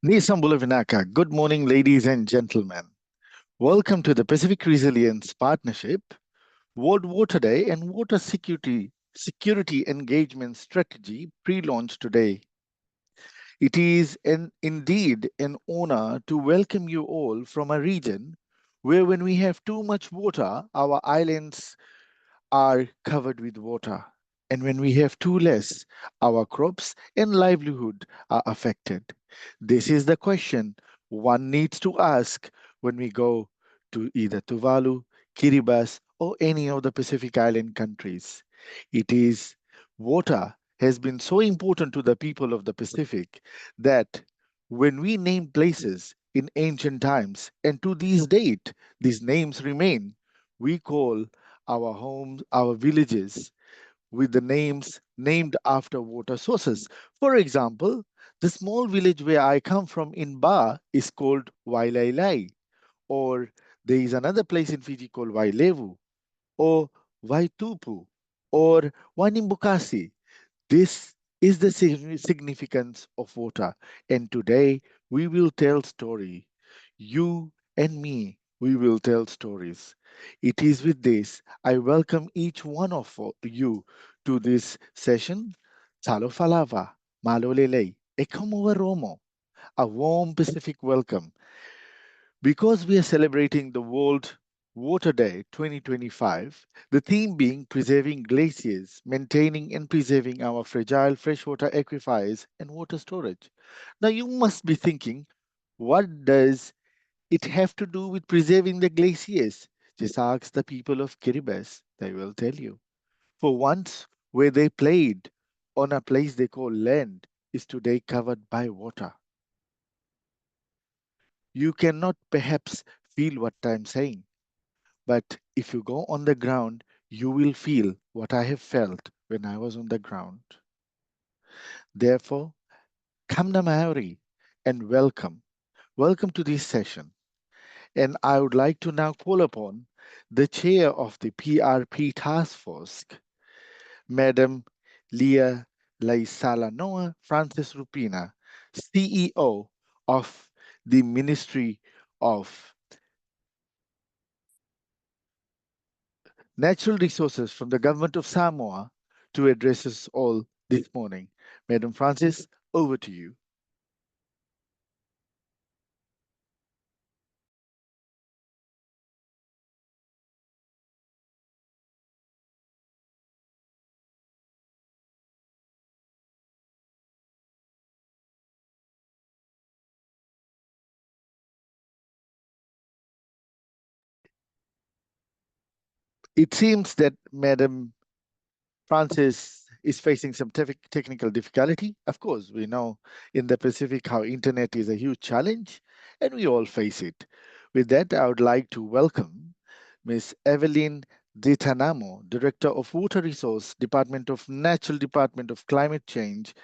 Nisambula Vinaka. Good morning, ladies and gentlemen. Welcome to the Pacific Resilience Partnership World Water Day and Water Security Engagement Strategy pre-launch today. It is indeed an honor to welcome you all from a region where when we have too much water, our islands are covered with water. And when we have too less, our crops and livelihood are affected. This is the question one needs to ask when we go to either Tuvalu, Kiribati, or any of the Pacific Island countries. It is water has been so important to the people of the Pacific that when we name places in ancient times and to this date, these names remain, we call our homes, our villages with the names named after water sources. For example, the small village where I come from in Ba is called Wailailai, or there is another place in Fiji called Wailevu, or Waitupu, or Wanimbukasi. This is the significance of water, and today we will tell story. You and me, we will tell stories. It is with this I welcome each one of you to this session. Talofalava, Malolele, Ekomowa Romo, a warm Pacific welcome. Because we are celebrating the World Water Day 2025, the theme being preserving glaciers, maintaining and preserving our fragile freshwater aquifers and water storage. Now you must be thinking, what does it have to do with preserving the glaciers? Just ask the people of Kiribati, they will tell you. For once, where they played on a place they call land is today covered by water. You cannot perhaps feel what I'm saying, but if you go on the ground, you will feel what I have felt when I was on the ground. Therefore, Kamna Maori and welcome. Welcome to this session. And I would like to now call upon the chair of the PRP task force, Madam Leah Laisalanoa Francis Rupina, CEO of the Ministry of Natural Resources from the Government of Samoa to address us all this morning. Madam Francis, over to you. It seems that Madam Francis is facing some technical difficulty. Of course, we know in the Pacific how internet is a huge challenge, and we all face it. With that, I would like to welcome Ms. Evelyn Ditanamo, Director of Water Resource, Department of Climate Change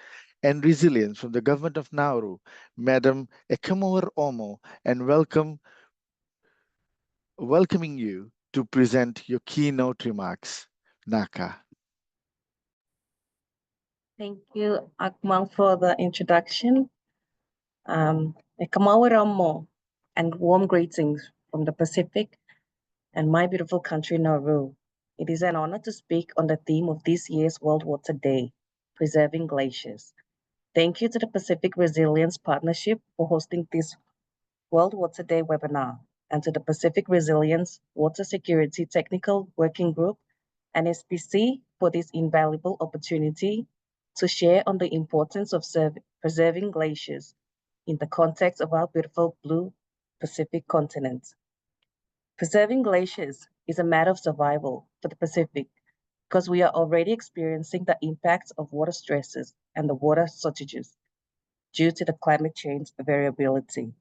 and Resilience from the Government of Nauru, Madam Ekamor Omo, and welcoming you to present your keynote remarks. Naka. Thank you, Akmal, for the introduction. Ekamawaramo and warm greetings from the Pacific and my beautiful country, Nauru. It is an honor to speak on the theme of this year's World Water Day, Preserving Glaciers. Thank you to the Pacific Resilience Partnership for hosting this World Water Day webinar, and to the Pacific Resilience Water Security Technical Working Group and SPC for this invaluable opportunity to share on the importance of preserving glaciers in the context of our beautiful blue Pacific continent. Preserving glaciers is a matter of survival for the Pacific because we are already experiencing the impacts of water stresses and the water shortages due to the climate change variability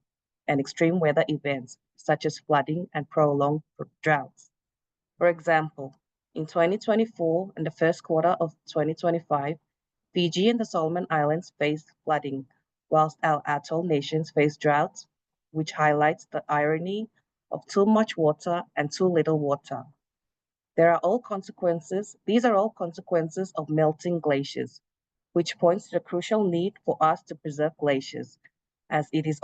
and extreme weather events such as flooding and prolonged droughts. For example, in 2024 and the first quarter of 2025, Fiji and the Solomon Islands faced flooding, whilst our atoll nations faced droughts, which highlights the irony of too much water and too little water. These are all consequences of melting glaciers, which points to the crucial need for us to preserve glaciers, as it is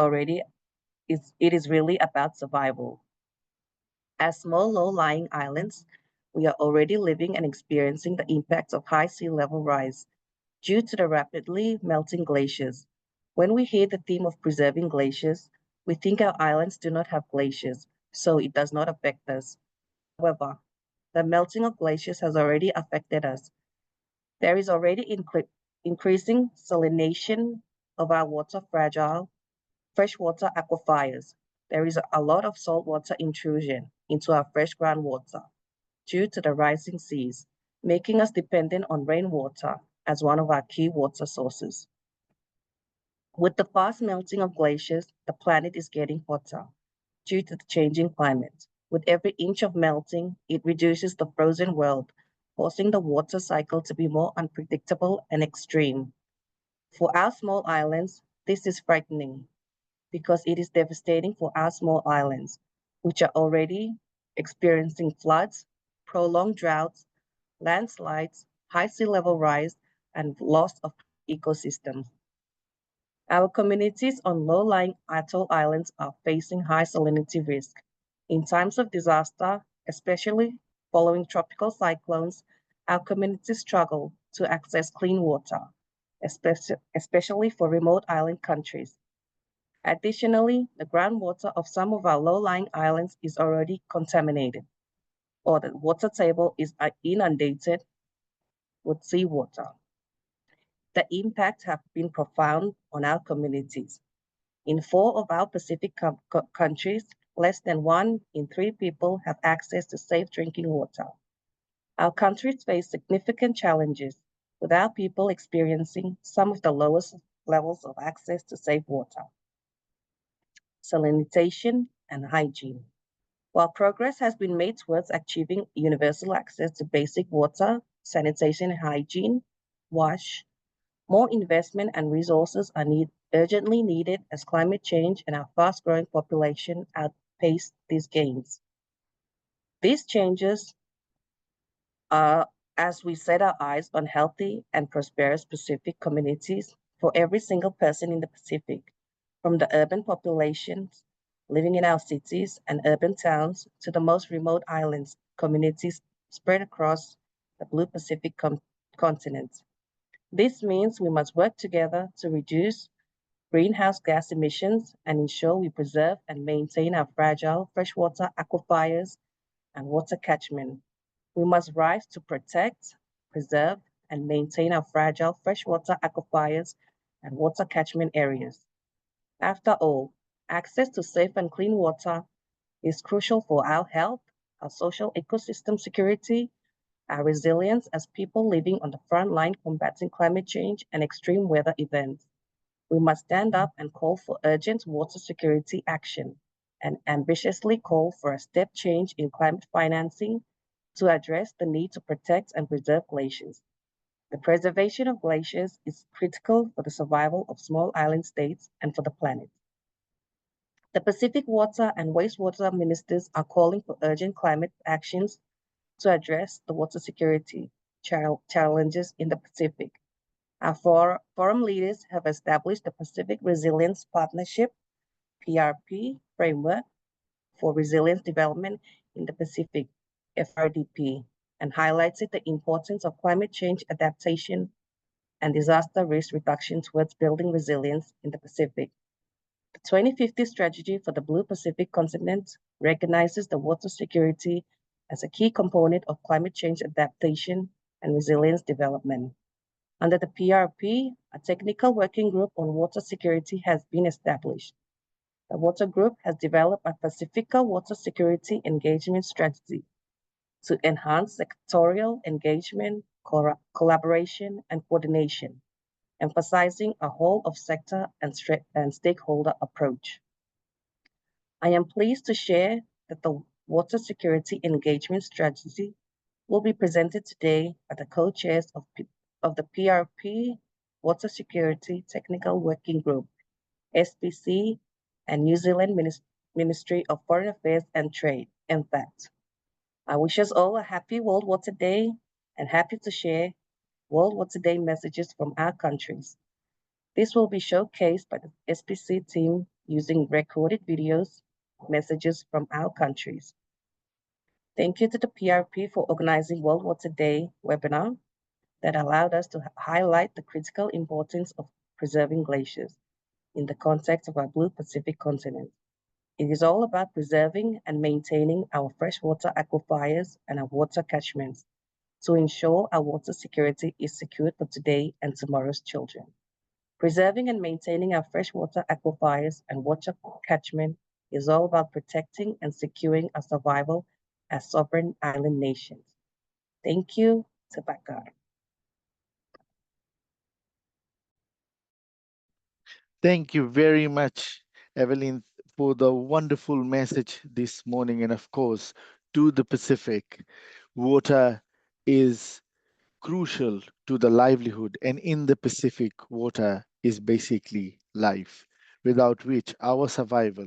really about survival. As small low-lying islands, we are already living and experiencing the impacts of high sea level rise due to the rapidly melting glaciers. When we hear the theme of preserving glaciers, we think our islands do not have glaciers, so it does not affect us. However, the melting of glaciers has already affected us. There is already increasing salination of our water fragile freshwater aquifers. There is a lot of saltwater intrusion into our fresh groundwater due to the rising seas, making us dependent on rainwater as one of our key water sources. With the fast melting of glaciers, the planet is getting hotter due to the changing climate. With every inch of melting, it reduces the frozen world, forcing the water cycle to be more unpredictable and extreme. For our small islands, this is frightening because it is devastating for our small islands, which are already experiencing floods, prolonged droughts, landslides, high sea level rise, and loss of ecosystems. Our communities on low-lying atoll islands are facing high salinity risk. In times of disaster, especially following tropical cyclones, our communities struggle to access clean water, especially for remote island countries. Additionally, the groundwater of some of our low-lying islands is already contaminated, or the water table is inundated with seawater. The impacts have been profound on our communities. In 4 of our Pacific countries, less than 1 in 3 people have access to safe drinking water. Our countries face significant challenges, with our people experiencing some of the lowest levels of access to safe water. Sanitation and hygiene. While progress has been made towards achieving universal access to basic water, sanitation, and hygiene, WASH, more investment and resources are urgently needed as climate change and our fast-growing population outpace these gains. These changes are as we set our eyes on healthy and prosperous Pacific communities for every single person in the Pacific, from the urban populations living in our cities and urban towns to the most remote islands, communities spread across the blue Pacific continent. This means we must work together to reduce greenhouse gas emissions and ensure we preserve and maintain our fragile freshwater aquifers and water catchment. We must rise to protect, preserve, and maintain our fragile freshwater aquifers and water catchment areas. After all, access to safe and clean water is crucial for our health, our social ecosystem security, our resilience as people living on the front line combating climate change and extreme weather events. We must stand up and call for urgent water security action and ambitiously call for a step change in climate financing to address the need to protect and preserve glaciers. The preservation of glaciers is critical for the survival of small island states and for the planet. The Pacific Water and Wastewater Ministers are calling for urgent climate actions to address the water security challenges in the Pacific. Our forum leaders have established the Pacific Resilience Partnership (PRP) framework for resilience development in the Pacific (FRDP) and highlighted the importance of climate change adaptation and disaster risk reduction towards building resilience in the Pacific. The 2050 strategy for the Blue Pacific continent recognizes the water security as a key component of climate change adaptation and resilience development. Under the PRP, a technical working group on water security has been established. The water group has developed a Pacifica water security engagement strategy to enhance sectorial engagement, collaboration, and coordination, emphasizing a whole of sector and stakeholder approach. I am pleased to share that the water security engagement strategy will be presented today by the co-chairs of the PRP Water Security Technical Working Group, SPC, and New Zealand Ministry of Foreign Affairs and Trade, MFAT. I wish us all a happy World Water Day and happy to share World Water Day messages from our countries. This will be showcased by the SPC team using recorded videos, messages from our countries. Thank you to the PRP for organizing World Water Day webinar that allowed us to highlight the critical importance of preserving glaciers in the context of our Blue Pacific continent. It is all about preserving and maintaining our freshwater aquifers and our water catchments to ensure our water security is secured for today and tomorrow's children. Preserving and maintaining our freshwater aquifers and water catchment is all about protecting and securing our survival as sovereign island nations. Thank you, Tabaka. Thank you very much, Evelyn, for the wonderful message this morning. And of course, to the Pacific, water is crucial to the livelihood, and in the Pacific, water is basically life, without which our survival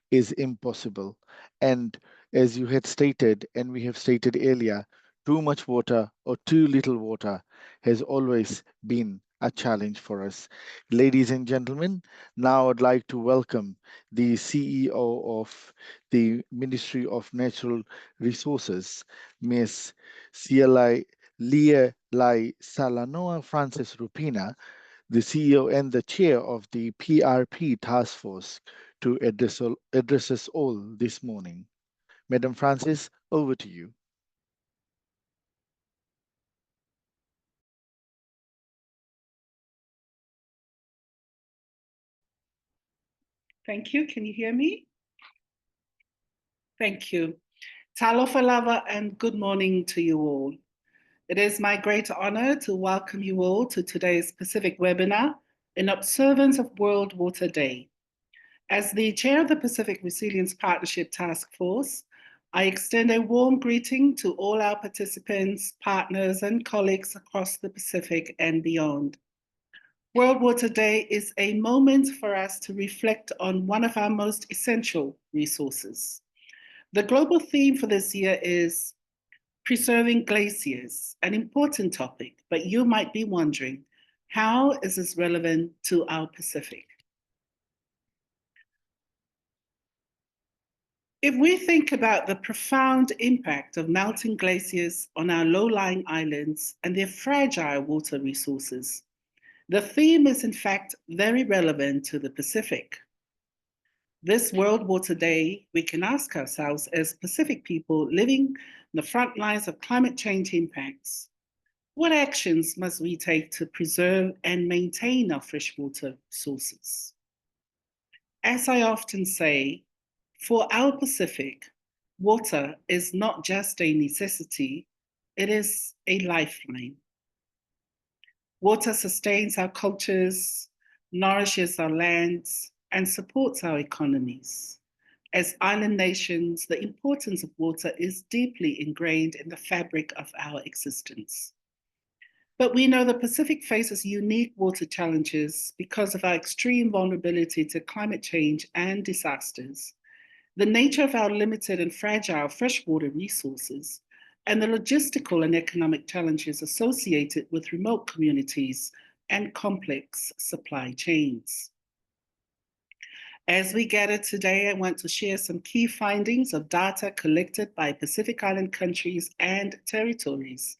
is impossible. And as you had stated, and we have stated earlier, too much water or too little water has always been a challenge for us. Ladies and gentlemen, now I'd like to welcome the CEO of the Ministry of Natural Resources, Ms. CLI Leah Lai Salanoa Francis Rupina, the CEO and the chair of the PRP task force, to address us all this morning. Madam Francis, over to you. Thank you. Can you hear me? Thank you. Talofa lava and good morning to you all. It is my great honor to welcome you all to today's Pacific webinar in observance of World Water Day. As the chair of the Pacific Resilience Partnership Task Force, I extend a warm greeting to all our participants, partners, and colleagues across the Pacific and beyond. World Water Day is a moment for us to reflect on one of our most essential resources. The global theme for this year is preserving glaciers, an important topic, but you might be wondering, how is this relevant to our Pacific? If we think about the profound impact of melting glaciers on our low-lying islands and their fragile water resources, the theme is in fact very relevant to the Pacific. This World Water Day, we can ask ourselves as Pacific people living on the front lines of climate change impacts, what actions must we take to preserve and maintain our freshwater sources? As I often say, for our Pacific, water is not just a necessity, it is a lifeline. Water sustains our cultures, nourishes our lands, and supports our economies. As island nations, the importance of water is deeply ingrained in the fabric of our existence. But we know the Pacific faces unique water challenges because of our extreme vulnerability to climate change and disasters, the nature of our limited and fragile freshwater resources, and the logistical and economic challenges associated with remote communities and complex supply chains. As we gather today, I want to share some key findings of data collected by Pacific Island countries and territories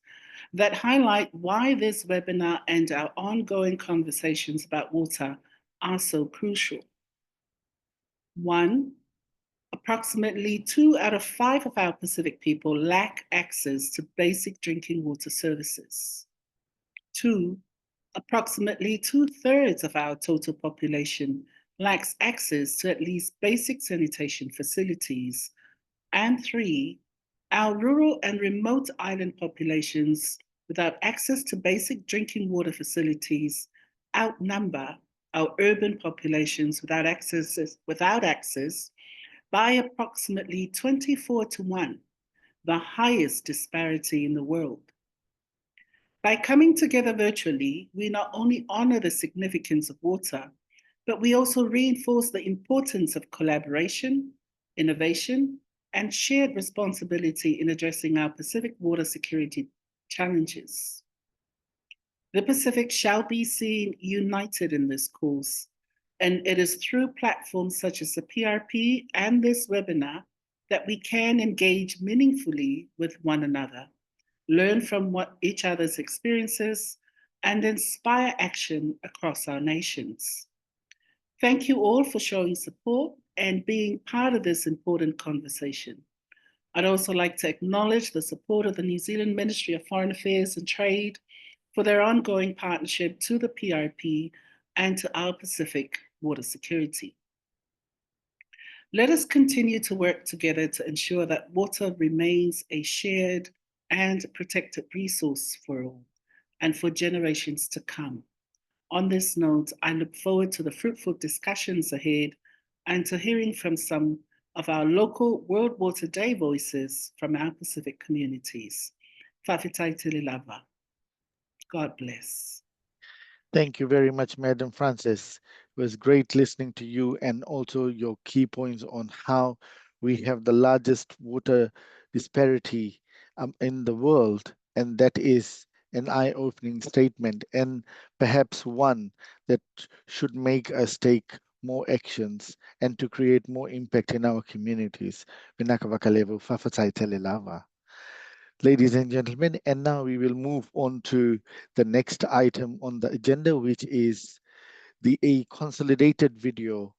that highlight why this webinar and our ongoing conversations about water are so crucial. 1, approximately 2 out of 5 of our Pacific people lack access to basic drinking water services. 2, approximately 2/3 of our total population lacks access to at least basic sanitation facilities. And 3, our rural and remote island populations without access to basic drinking water facilities outnumber our urban populations without access by approximately 24-1, the highest disparity in the world. By coming together virtually, we not only honor the significance of water, but we also reinforce the importance of collaboration, innovation, and shared responsibility in addressing our Pacific water security challenges. The Pacific shall be seen united in this cause, and it is through platforms such as the PRP and this webinar that we can engage meaningfully with one another, learn from each other's experiences, and inspire action across our nations. Thank you all for showing support and being part of this important conversation. I'd also like to acknowledge the support of the New Zealand Ministry of Foreign Affairs and Trade for their ongoing partnership to the PRP and to our Pacific water security. Let us continue to work together to ensure that water remains a shared and protected resource for all and for generations to come. On this note, I look forward to the fruitful discussions ahead and to hearing from some of our local World Water Day voices from our Pacific communities. Whawhitai te lava. God bless. Thank you very much, Madam Frances. It was great listening to you and also your key points on how we have the largest water disparity in the world, and that is an eye-opening statement and perhaps one that should make us take more actions and to create more impact in our communities. Vinaka Vakalevu, Whawhitai te lava. Ladies and gentlemen, and now we will move on to the next item on the agenda, which is a consolidated video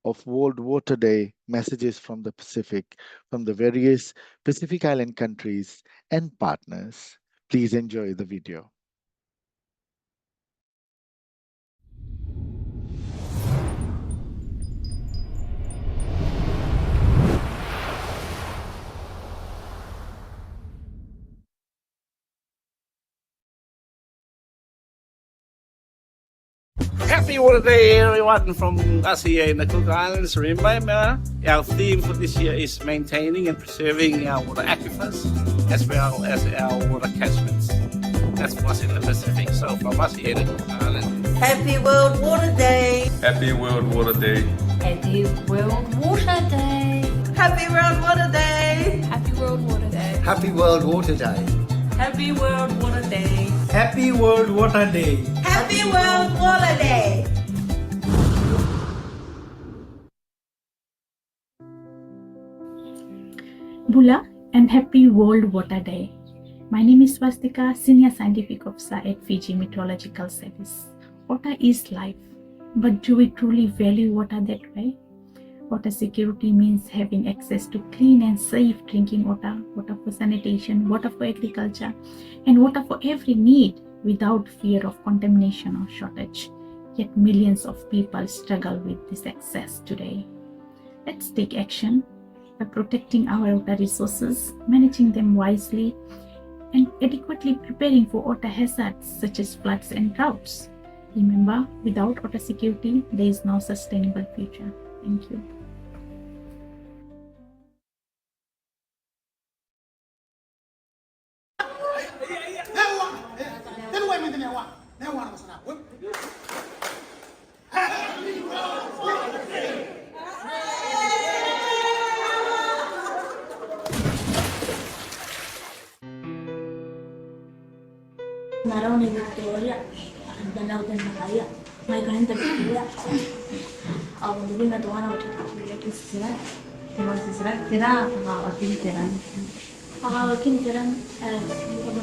of World Water Day messages from the Pacific, from the various Pacific Island countries and partners. Please enjoy the video. Happy Water Day, everyone from us here in the Cook Islands. Remember, our theme for this year is maintaining and preserving our water aquifers as well as our water catchments. That's what's in the Pacific. So from us here in the Cook Islands. Happy World Water Day! Happy World Water Day! Happy World Water Day! Happy World Water Day! Happy World Water Day! Happy World Water Day! Happy World Water Day! Happy World Water Day! Happy World Water Day! Bula and Happy World Water Day. My name is Swastika, Senior Scientific Officer at Fiji Meteorological Service. Water is life, but do we truly value water that way? Water security means having access to clean and safe drinking water, water for sanitation, water for agriculture, and water for every need without fear of contamination or shortage. Yet millions of people struggle with this access today. Let's take action by protecting our water resources, managing them wisely, and adequately preparing for water hazards such as floods and droughts. Remember, without water security, there is no sustainable future. Thank you. Naraw ni Victoria, ang dalaw din na kaya. May kain tabi kaya. Ako hindi na tuwa na ulit sila. Diba sila? Tira, kakawakin tira. Kakawakin tira, hindi ka ba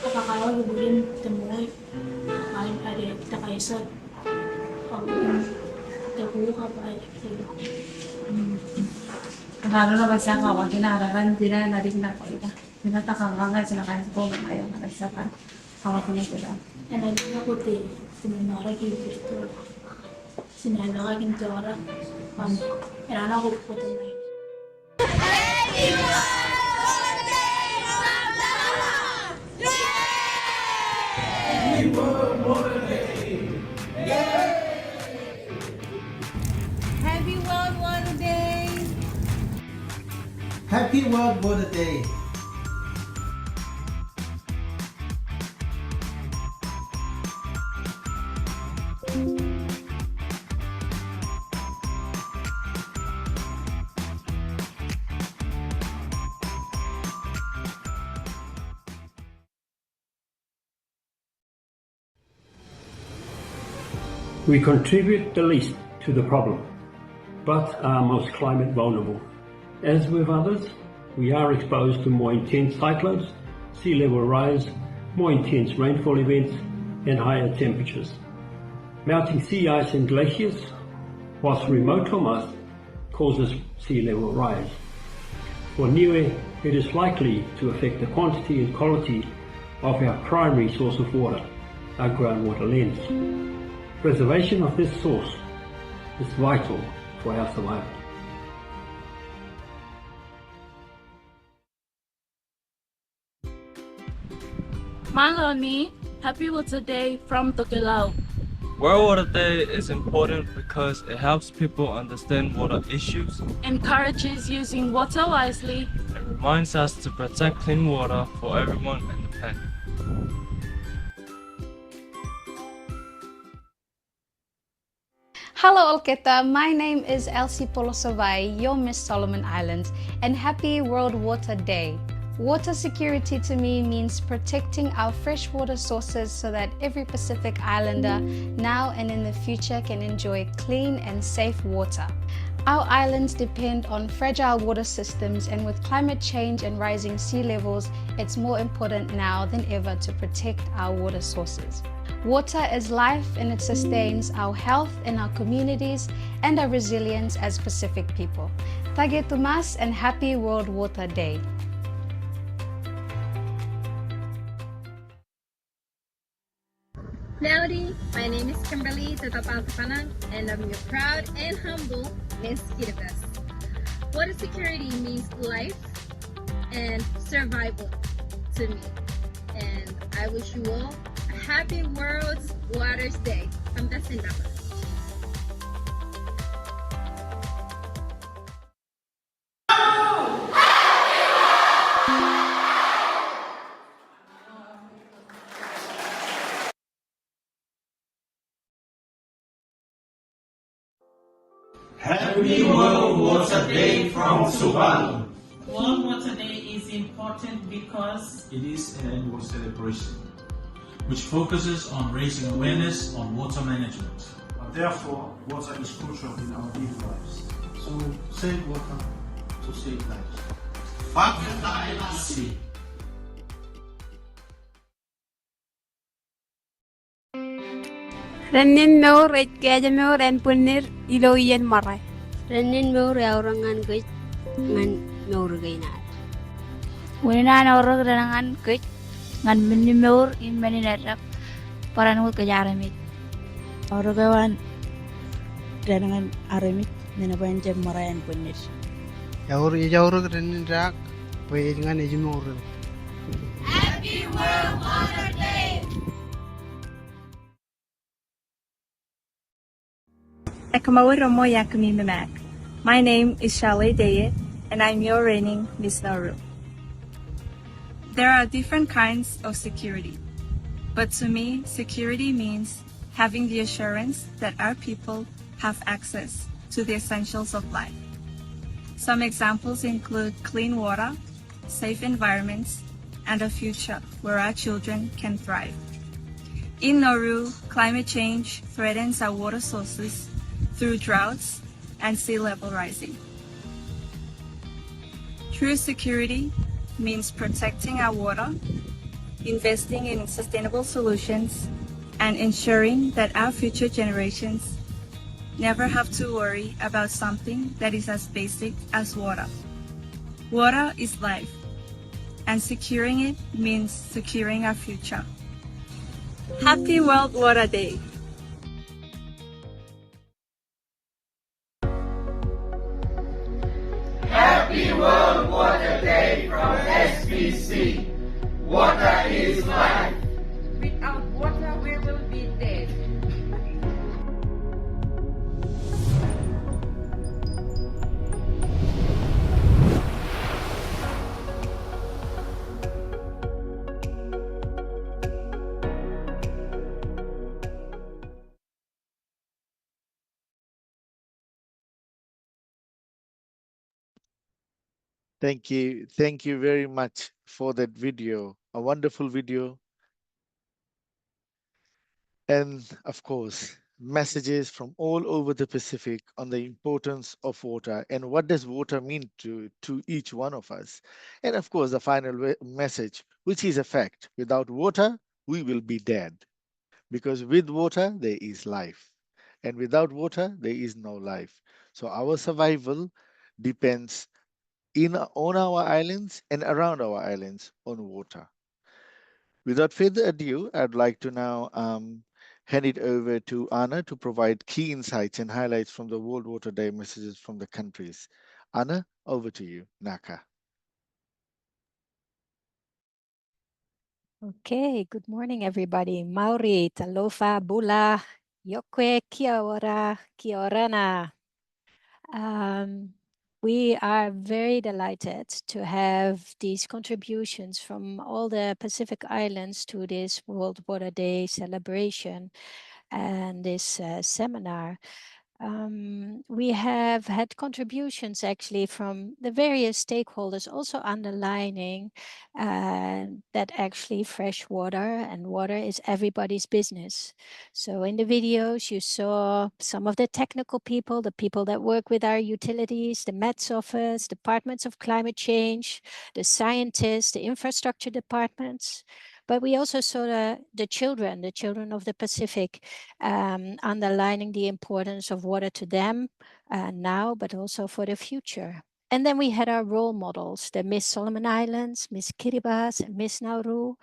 kakakawa gugulin temuay. Kakain ada kita kaisar. Ako takuha ka pa. Lalo na ba siya kawakin na harapan tira na rin na ko ita. Pinatakanganga sila kaya sa mga ayaw na nagsapan. Hawak na sila. Ano na ko te, sinanara kinto. Sinanara kinto ara. Era ko po te na. Happy World Water Day! Happy World Water Day! Happy World Water Day! We contribute the least to the problem, but are most climate vulnerable. As with others, we are exposed to more intense cyclones, sea level rise, more intense rainfall events, and higher temperatures. Melting sea ice and glaciers, whilst remote from us, causes sea level rise. For Niue, it is likely to affect the quantity and quality of our primary source of water, our groundwater lens. Preservation of this source is vital for our survival. Maloni, Happy Water Day from Tokelau. World Water Day is important because it helps people understand water issues, Encourages using water wisely, and reminds us to protect clean water for everyone and the planet. Hello Olketa, my name is Elsie Polosovai, your Miss Solomon Islands, and happy World Water Day. Water security to me means protecting our freshwater sources so that every Pacific Islander now and in the future can enjoy clean and safe water. Our islands depend on fragile water systems, and with climate change and rising sea levels, it's more important now than ever to protect our water sources. Water is life, and it sustains our health in our communities and our resilience as Pacific people. Tage Tumas and happy World Water Day. Howdy, my name is Kimberly Tatapaltapanang, and I'm your proud and humble Miss Kiribati. Water security means life and survival to me. And I wish you all a happy World Water Day. Kamdasin dapat. Happy World Water Day from Subang. World Water Day is important because it is an annual celebration which focuses on raising awareness on water management. Therefore, water is crucial in our daily lives. So save water to save lives. Fakatay Renin meur et kaya meur en punir ilo yen marai. Renin meur ya orangan gej ngan meur gaina. Wena na orang renangan gej ngan meni meur in meni narak paran ko kajaramit. Oragawan renangan aramit nena banjam marai en punir. Yaur renin rak pay ngan ejimor. Happy World Water Day. My name is Shale Deye, and I'm your reigning Miss Nauru. There are different kinds of security, but to me, security means having the assurance that our people have access to the essentials of life. Some examples include clean water, safe environments, and a future where our children can thrive. In Nauru, climate change threatens our water sources through droughts and sea level rising. True security means protecting our water, investing in sustainable solutions, and ensuring that our future generations never have to worry about something that is as basic as water. Water is life, and securing it means securing our future. Happy World Water Day! Happy World Water Day from SBC. Water is life. Without water, we will be dead. Thank you. Thank you very much for that video. A wonderful video. And of course, messages from all over the Pacific on the importance of water and what does water mean to each one of us. And of course, the final message, which is a fact: without water, we will be dead. Because with water, there is life. And without water, there is no life. So our survival depends on our islands and around our islands on water. Without further ado, I'd like to now hand it over to Anna to provide key insights and highlights from the World Water Day messages from the countries. Anna, over to you. Naka. Okay, good morning, everybody. Mauri, talofa, bula, yokwe, kia ora, kia orana. We are very delighted to have these contributions from all the Pacific Islands to this World Water Day celebration and this seminar. We have had contributions actually from the various stakeholders, also underlining that actually fresh water and water is everybody's business. So in the videos, you saw some of the technical people, the people that work with our utilities, the Met's office, departments of climate change, the scientists, the infrastructure departments. But we also saw the children of the Pacific, underlining the importance of water to them now, but also for the future. And then we had our role models, the Miss Solomon Islands, Miss Kiribati, and Miss Nauru.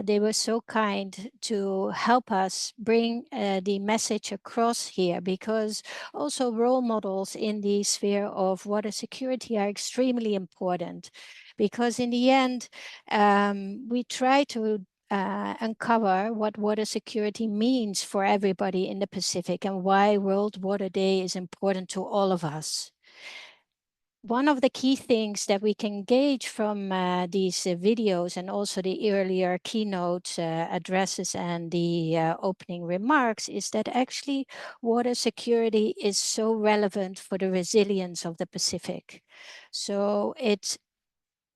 They were so kind to help us bring the message across here, because also role models in the sphere of water security are extremely important. Because in the end, we try to uncover what water security means for everybody in the Pacific and why World Water Day is important to all of us. One of the key things that we can gauge from these videos and also the earlier keynote addresses and the opening remarks is that actually water security is so relevant for the resilience of the Pacific. So it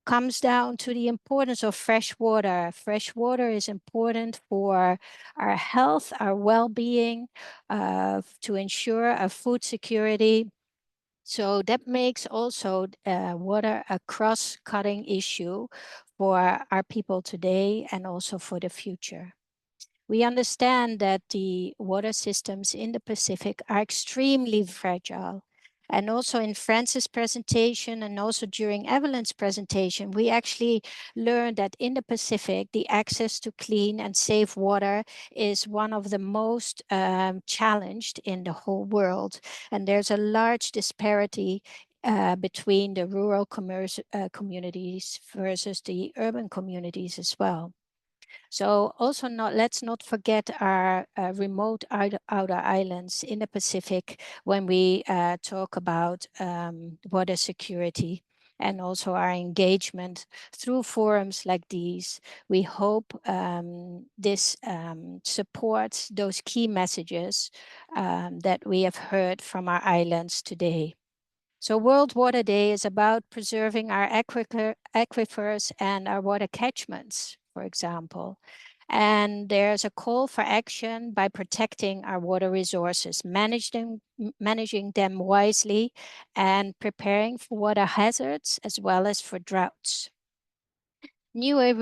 comes down to the importance of fresh water. Fresh water is important for our health, our well-being, to ensure our food security. So that makes also water a cross-cutting issue for our people today and also for the future. We understand that the water systems in the Pacific are extremely fragile. And also in Francis' presentation and also during Evelyn's presentation, we actually learned that in the Pacific, the access to clean and safe water is one of the most challenged in the whole world. And there's a large disparity between the rural communities versus the urban communities as well. So also let's not forget our remote outer islands in the Pacific when we talk about water security and also our engagement through forums like these. We hope this supports those key messages that we have heard from our islands today. So World Water Day is about preserving our aquifers and our water catchments, for example. And there's a call for action by protecting our water resources, managing them wisely, and preparing for water hazards as well as for droughts. Niue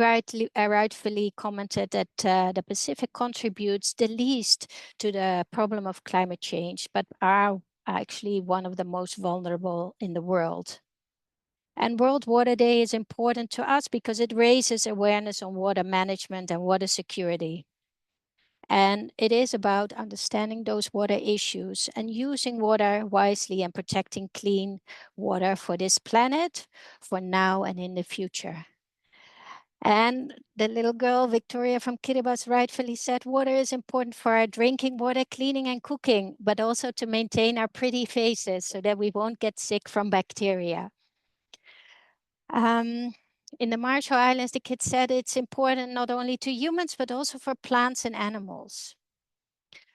rightfully commented that the Pacific contributes the least to the problem of climate change, but are actually one of the most vulnerable in the world. And World Water Day is important to us because it raises awareness on water management and water security. And it is about understanding those water issues and using water wisely and protecting clean water for this planet, for now and in the future. And the little girl, Victoria from Kiribati, rightfully said, water is important for our drinking water, cleaning and cooking, but also to maintain our pretty faces so that we won't get sick from bacteria. In the Marshall Islands, the kid said it's important not only to humans, but also for plants and animals.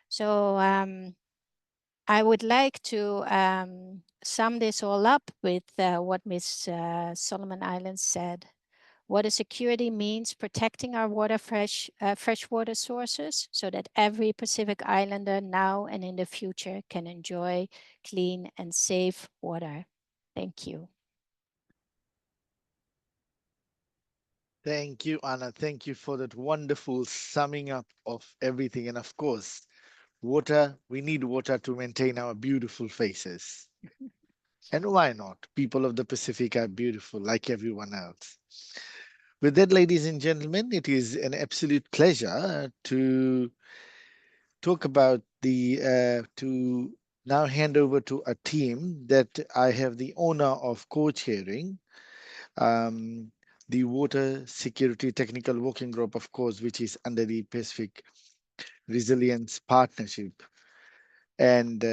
So I would like to sum this all up with what Miss Solomon Islands said. Water security means protecting our freshwater sources so that every Pacific Islander now and in the future can enjoy clean and safe water. Thank you. Thank you, Anna. Thank you for that wonderful summing up of everything. And of course, water, we need water to maintain our beautiful faces. And why not? People of the Pacific are beautiful like everyone else. With that, ladies and gentlemen, it is an absolute pleasure to talk about to now hand over to a team that I have the honor of co-chairing. The Water Security Technical Working Group, of course, which is under the Pacific Resilience Partnership. And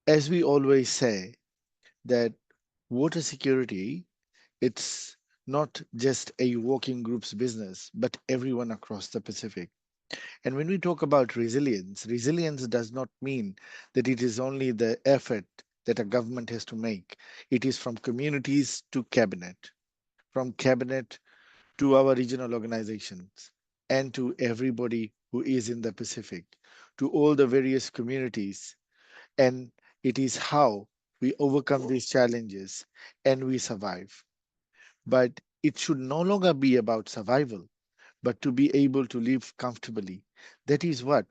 as we always say, that water security, it's not just a working group's business, but everyone across the Pacific. And when we talk about resilience, resilience does not mean that it is only the effort that a government has to make. It is from communities to cabinet, from cabinet to our regional organizations, and to everybody who is in the Pacific, to all the various communities. And it is how we overcome these challenges and we survive. But it should no longer be about survival, but to be able to live comfortably. That is what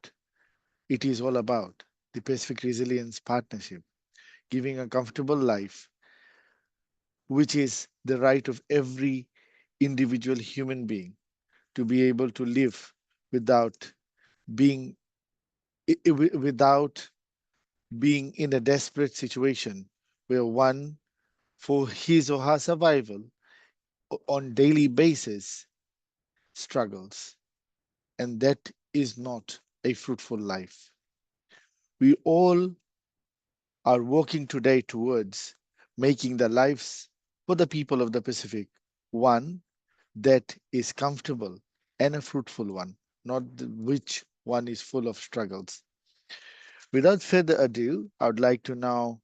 it is all about. The Pacific Resilience Partnership, giving a comfortable life, which is the right of every individual human being to be able to live without being without being in a desperate situation where one, for his or her survival on daily basis, struggles. And that is not a fruitful life. We all are working today towards making the lives for the people of the Pacific one that is comfortable and a fruitful one, not which one is full of struggles. Without further ado, I would like to now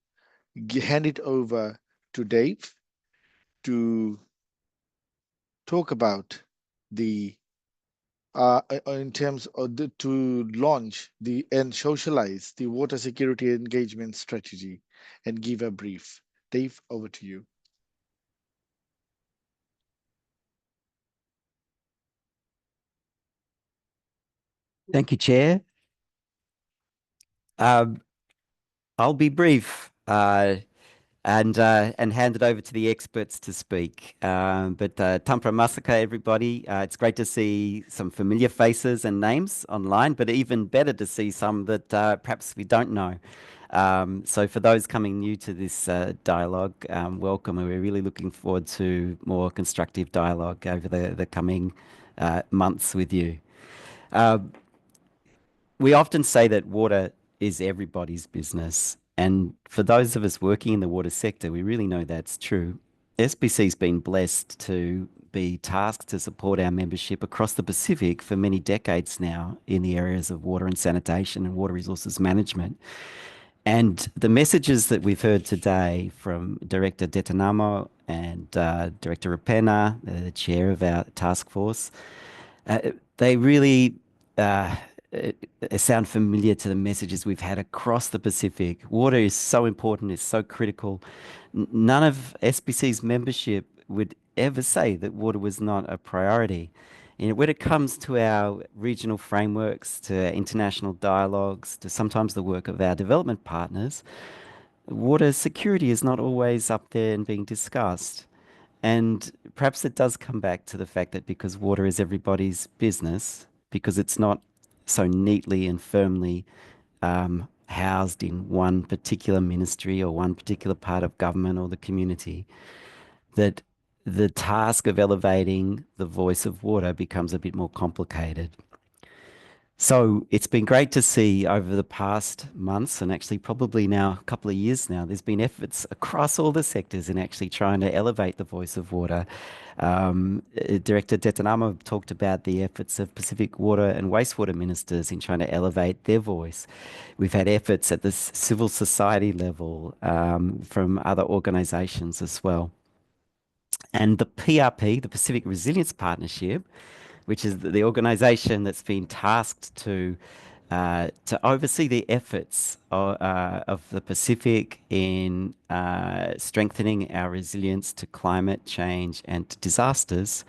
hand it over to Dave to talk about the in terms of to launch the and socialize the water security engagement strategy and give a brief. Dave, over to you. Thank you, Chair. I'll be brief and hand it over to the experts to speak. But Tampra Masaka, everybody. It's great to see some familiar faces and names online, but even better to see some that perhaps we don't know. So for those coming new to this dialogue, welcome. And we're really looking forward to more constructive dialogue over the coming months with you. We often say that water is everybody's business. And for those of us working in the water sector, we really know that's true. SPC's been blessed to be tasked to support our membership across the Pacific for many decades now in the areas of water and sanitation and water resources management. And the messages that we've heard today from Director Detanamo and Director Rapena, the chair of our task force, they really sound familiar to the messages we've had across the Pacific. Water is so important, it's so critical. None of SPC's membership would ever say that water was not a priority. When it comes to our regional frameworks, to international dialogues, to sometimes the work of our development partners, water security is not always up there and being discussed. And perhaps it does come back to the fact that because water is everybody's business, because it's not so neatly and firmly housed in one particular ministry or one particular part of government or the community, that the task of elevating the voice of water becomes a bit more complicated. So it's been great to see over the past months, and actually probably now a couple of years now, there's been efforts across all the sectors in actually trying to elevate the voice of water. Director Detanamo talked about the efforts of Pacific water and wastewater ministers in trying to elevate their voice. We've had efforts at the civil society level from other organizations as well. And the PRP, the Pacific Resilience Partnership, which is the organization that's been tasked to oversee the efforts of the Pacific in strengthening our resilience to climate change and to disasters.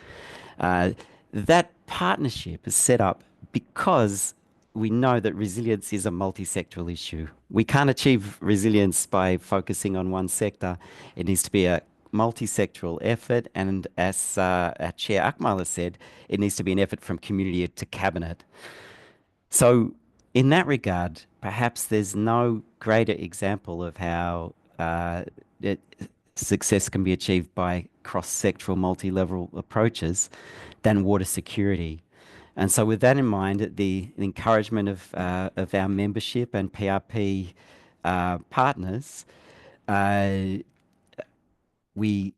That partnership is set up because we know that resilience is a multi-sectoral issue. We can't achieve resilience by focusing on one sector. It needs to be a multi-sectoral effort, and as our Chair Akmal said, it needs to be an effort from community to cabinet. So in that regard, perhaps there's no greater example of how success can be achieved by cross-sectoral, multi-level approaches than water security. And so with that in mind, the encouragement of our membership and PRP partners, we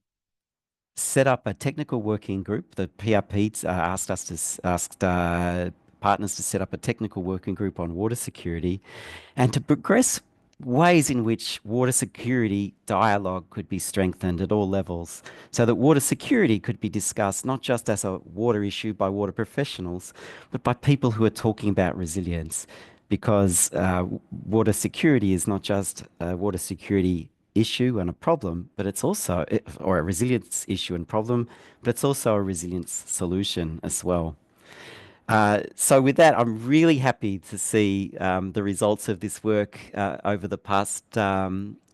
set up a technical working group. The PRP asked partners to set up a technical working group on water security and to progress ways in which water security dialogue could be strengthened at all levels so that water security could be discussed not just as a water issue by water professionals, but by people who are talking about resilience. Because water security is not just a water security issue and a problem, but it's also, or a resilience issue and problem, but it's also a resilience solution as well. So with that, I'm really happy to see the results of this work over the past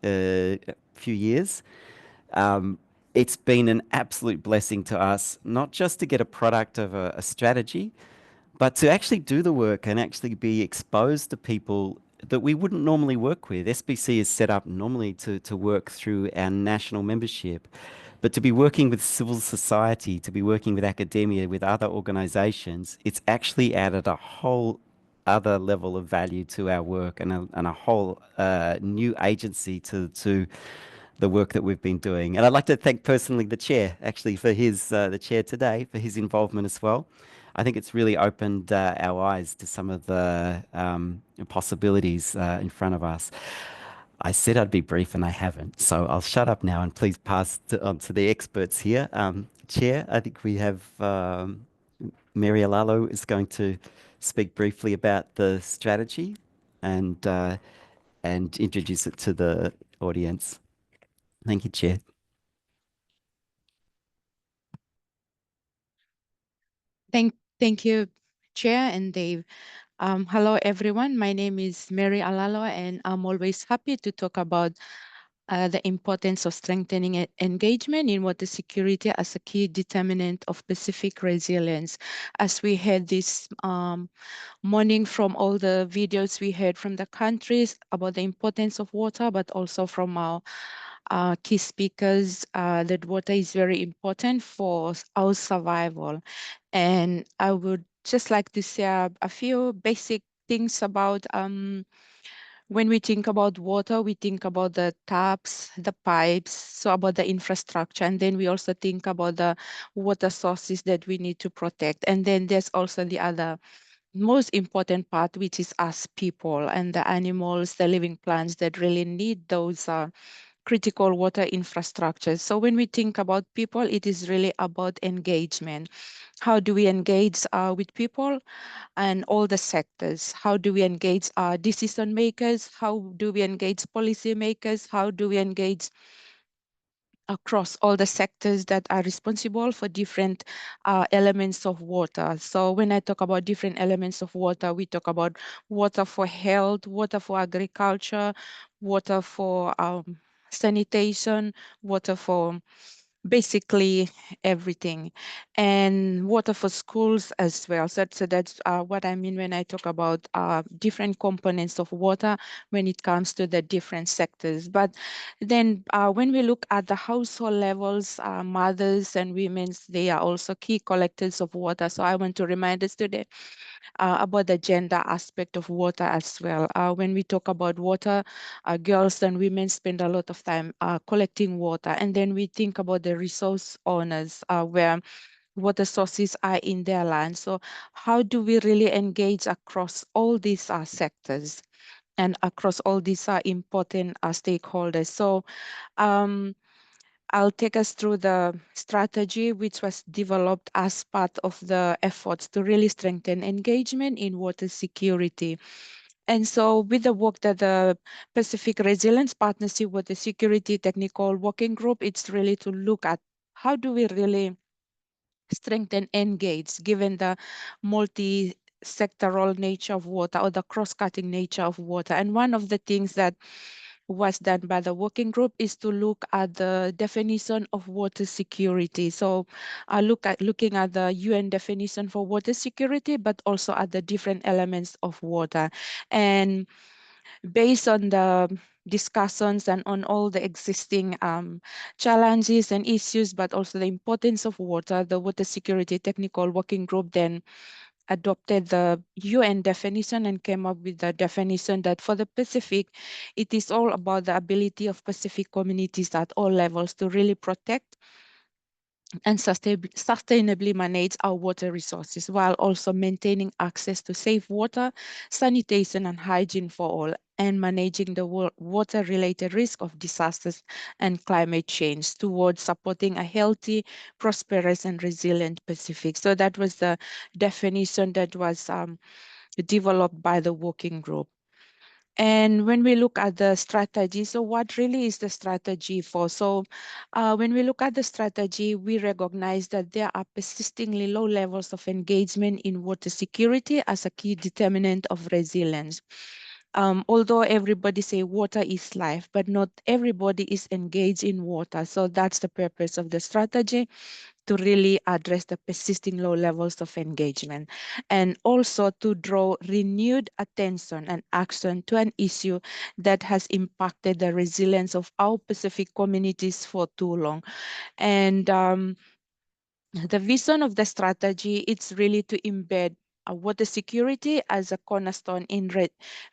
few years. It's been an absolute blessing to us, not just to get a product of a strategy, but to actually do the work and actually be exposed to people that we wouldn't normally work with. SBC is set up normally to work through our national membership. But to be working with civil society, to be working with academia, with other organizations, it's actually added a whole other level of value to our work and a whole new agency to the work that we've been doing. And I'd like to thank personally the chair, actually, for the chair today, for his involvement as well. I think it's really opened our eyes to some of the possibilities in front of us. I said I'd be brief and I haven't, so I'll shut up now and please pass on to the experts here. Chair, I think we have Mary Alalo is going to speak briefly about the strategy and introduce it to the audience. Thank you, Chair. Thank you, Chair and Dave. Hello, everyone. My name is Mary Alalo, and I'm always happy to talk about the importance of strengthening engagement in water security as a key determinant of Pacific resilience. As we heard this morning from all the videos we heard from the countries about the importance of water, but also from our key speakers, that water is very important for our survival. And I would just like to share a few basic things about when we think about water, we think about the taps, the pipes, so about the infrastructure. And then we also think about the water sources that we need to protect. And then there's also the other most important part, which is us people and the animals, the living plants that really need those critical water infrastructures. So when we think about people, it is really about engagement. How do we engage with people and all the sectors? How do we engage decision makers? How do we engage policy makers? How do we engage across all the sectors that are responsible for different elements of water? So when I talk about different elements of water, we talk about water for health, water for agriculture, water for sanitation, water for basically everything, and water for schools as well. So that's what I mean when I talk about different components of water when it comes to the different sectors. But then when we look at the household levels, mothers and women, they are also key collectors of water. So I want to remind us today about the gender aspect of water as well. When we talk about water, girls and women spend a lot of time collecting water. And then we think about the resource owners where water sources are in their land. So how do we really engage across all these sectors and across all these important stakeholders? So I'll take us through the strategy which was developed as part of the efforts to really strengthen engagement in water security. And so with the work that the Pacific Resilience Partnership Water Security Technical Working Group, it's really to look at how do we really strengthen engage given the multi-sectoral nature of water or the cross-cutting nature of water. And one of the things that was done by the working group is to look at the definition of water security. So I looking at the UN definition for water security, but also at the different elements of water. And based on the discussions and on all the existing challenges and issues, but also the importance of water, the Water Security Technical Working Group then adopted the UN definition and came up with the definition that for the Pacific, it is all about the ability of Pacific communities at all levels to really protect and sustainably manage our water resources while also maintaining access to safe water, sanitation and hygiene for all, and managing the water-related risk of disasters and climate change towards supporting a healthy, prosperous and resilient Pacific. So that was the definition that was developed by the working group. And when we look at the strategy, so what really is the strategy for? So when we look at the strategy, we recognize that there are persistingly low levels of engagement in water security as a key determinant of resilience. Although everybody say water is life, but not everybody is engaged in water. So that's the purpose of the strategy, to really address the persisting low levels of engagement and also to draw renewed attention and action to an issue that has impacted the resilience of our Pacific communities for too long. And the vision of the strategy, it's really to embed water security as a cornerstone in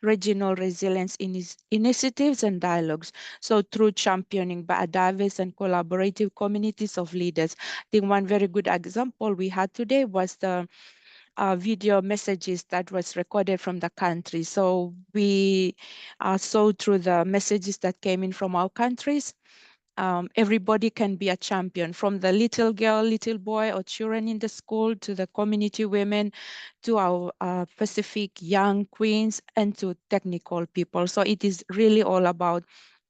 regional resilience initiatives and dialogues. So through championing by a diverse and collaborative communities of leaders. I think one very good example we had today was the video messages that was recorded from the country. So we saw through the messages that came in from our countries, everybody can be a champion, from the little girl, little boy, or children in the school, to the community women, to our Pacific young queens, and to technical people. So it is really all about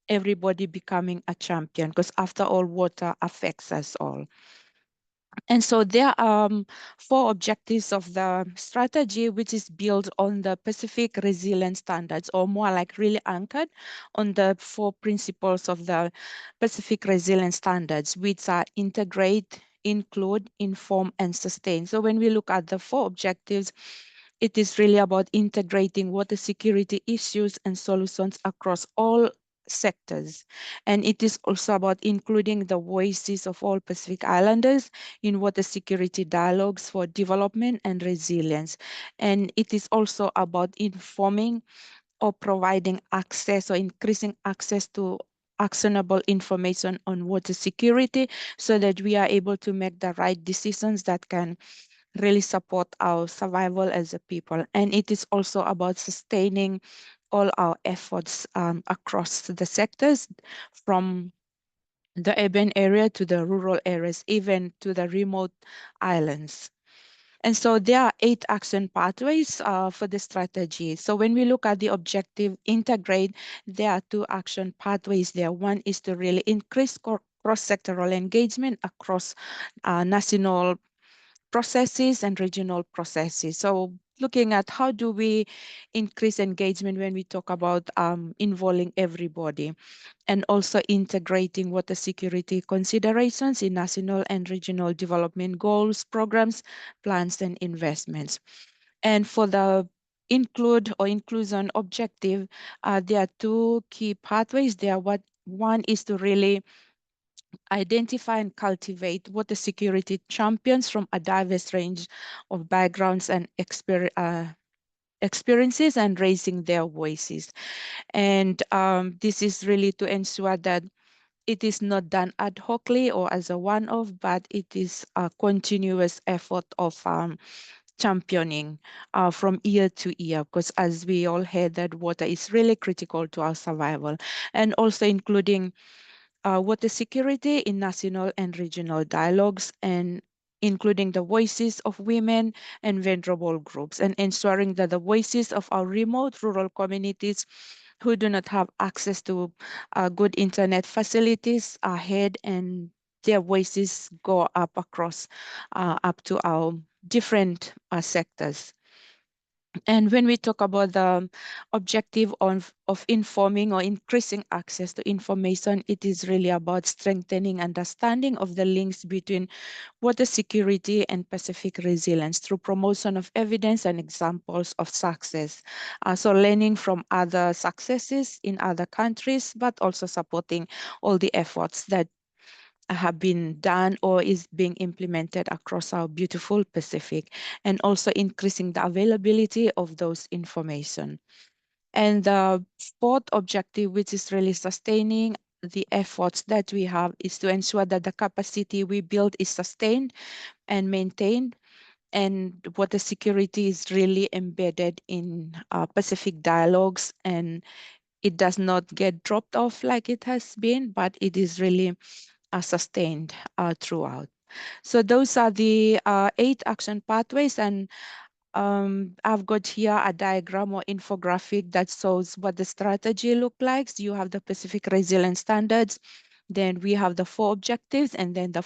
everybody becoming a champion, because after all, water affects us all. And so there are 4 objectives of the strategy, which is built on the Pacific Resilience Standards, or more like really anchored on the 4 principles of the Pacific Resilience Standards, which are integrate, include, inform, and sustain. So when we look at the 4 objectives, it is really about integrating water security issues and solutions across all sectors. And it is also about including the voices of all Pacific Islanders in water security dialogues for development and resilience. And it is also about informing or providing access or increasing access to actionable information on water security so that we are able to make the right decisions that can really support our survival as a people. And it is also about sustaining all our efforts across the sectors, from the urban area to the rural areas, even to the remote islands. And so there are 8 action pathways for the strategy. So when we look at the objective integrate, there are 2 action pathways there. One is to really increase cross-sectoral engagement across national processes and regional processes. So looking at how do we increase engagement when we talk about involving everybody, and also integrating water security considerations in national and regional development goals, programs, plans, and investments. And for the include or inclusion objective, there are 2 key pathways there. One is to really identify and cultivate water security champions from a diverse range of backgrounds and experiences and raising their voices. And this is really to ensure that it is not done ad hocly or as a one-off, but it is a continuous effort of championing from year to year, because as we all heard, that water is really critical to our survival. And also including water security in national and regional dialogues, and including the voices of women and vulnerable groups, and ensuring that the voices of our remote rural communities who do not have access to good internet facilities are heard, and their voices go up across up to our different sectors. And when we talk about the objective of informing or increasing access to information, it is really about strengthening understanding of the links between water security and Pacific resilience through promotion of evidence and examples of success. So learning from other successes in other countries, but also supporting all the efforts that have been done or is being implemented across our beautiful Pacific, and also increasing the availability of those information. And the fourth objective, which is really sustaining the efforts that we have, is to ensure that the capacity we build is sustained and maintained, and water security is really embedded in Pacific dialogues, and it does not get dropped off like it has been, but it is really sustained throughout. So those are the 8 action pathways, and I've got here a diagram or infographic that shows what the strategy looks like. So you have the Pacific Resilience Standards, then we have the 4 objectives, and then the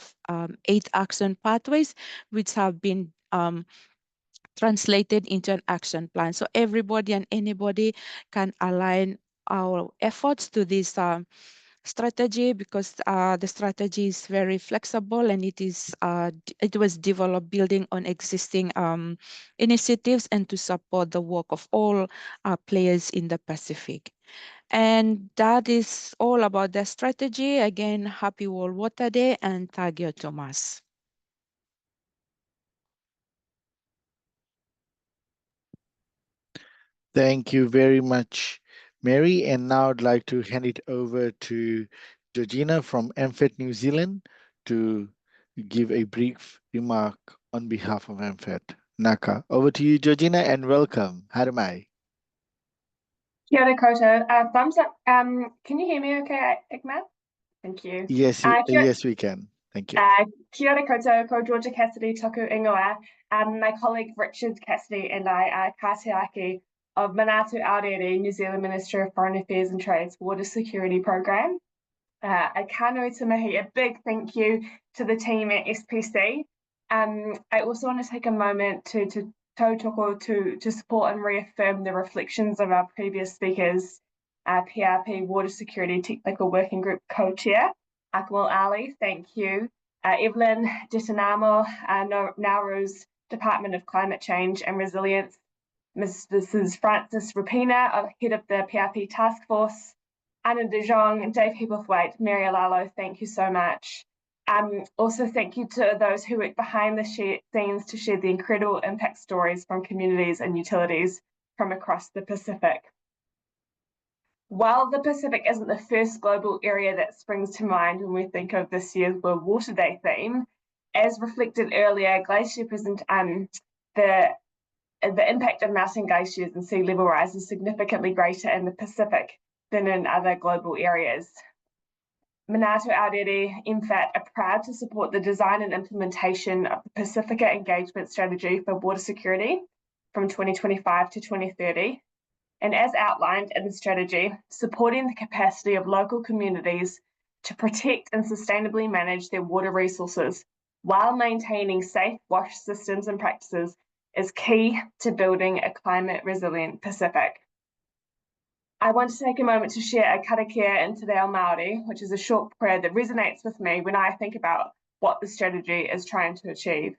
8 action pathways, which have been translated into an action plan. So everybody and anybody can align our efforts to this strategy, because the strategy is very flexible, and it was developed building on existing initiatives and to support the work of all players in the Pacific. And that is all about the strategy. Again, happy World Water Day, and Tagio Thomas. Thank you very much, Mary. And now I'd like to hand it over to Georgina from MFET New Zealand to give a brief remark on behalf of MFET. Naka, over to you, Georgina, and welcome. Haramai. Kia ora koutou. Thumbs up. Can you hear me okay, Igmat? Thank you. Yes, yes, we can. Thank you. Kia ora koutou, ko Georgia Cassidy toku ingoa. My colleague Richard Cassidy and I are Kātiaki of Manatu Aorere, New Zealand Minister of Foreign Affairs and Trade's Water Security Program. I kānui te mihi, a big thank you to the team at SPC. I also want to take a moment to tautoko to support and reaffirm the reflections of our previous speakers, PRP Water Security Technical Working Group co-chair, Akmal Ali, thank you. Evelyn Ditanamo, Nauru's Department of Climate Change and Resilience, Mrs. Frances Rapina, head of the PRP Task Force, Anna De Jong, Dave Hebblethwaite, Mary Alalo, thank you so much. Also, thank you to those who work behind the scenes to share the incredible impact stories from communities and utilities from across the Pacific. While the Pacific isn't the first global area that springs to mind when we think of this year's World Water Day theme, as reflected earlier, glacier the impact of melting glaciers and sea level rise is significantly greater in the Pacific than in other global areas. Manatu Aorere MFAT are proud to support the design and implementation of the Pacifica Engagement Strategy for Water Security from 2025 to 2030. And as outlined in the strategy, supporting the capacity of local communities to protect and sustainably manage their water resources while maintaining safe wash systems and practices is key to building a climate resilient Pacific. I want to take a moment to share a karakia in Te Reo Māori, which is a short prayer that resonates with me when I think about what the strategy is trying to achieve.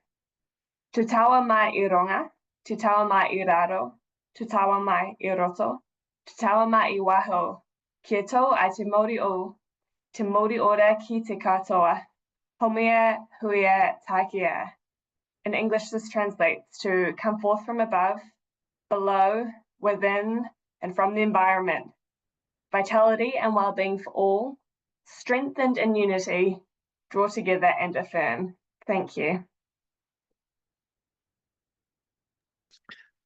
Te tawa mai I ronga, te tawa mai I raro, te tawa mai I roto, te tawa mai I waho, kia tō ai te Māori ora ki te katoa, homea huia takia. In English, this translates to come forth from above, below, within, and from the environment. Vitality and well-being for all, strengthened in unity, draw together and affirm. Thank you.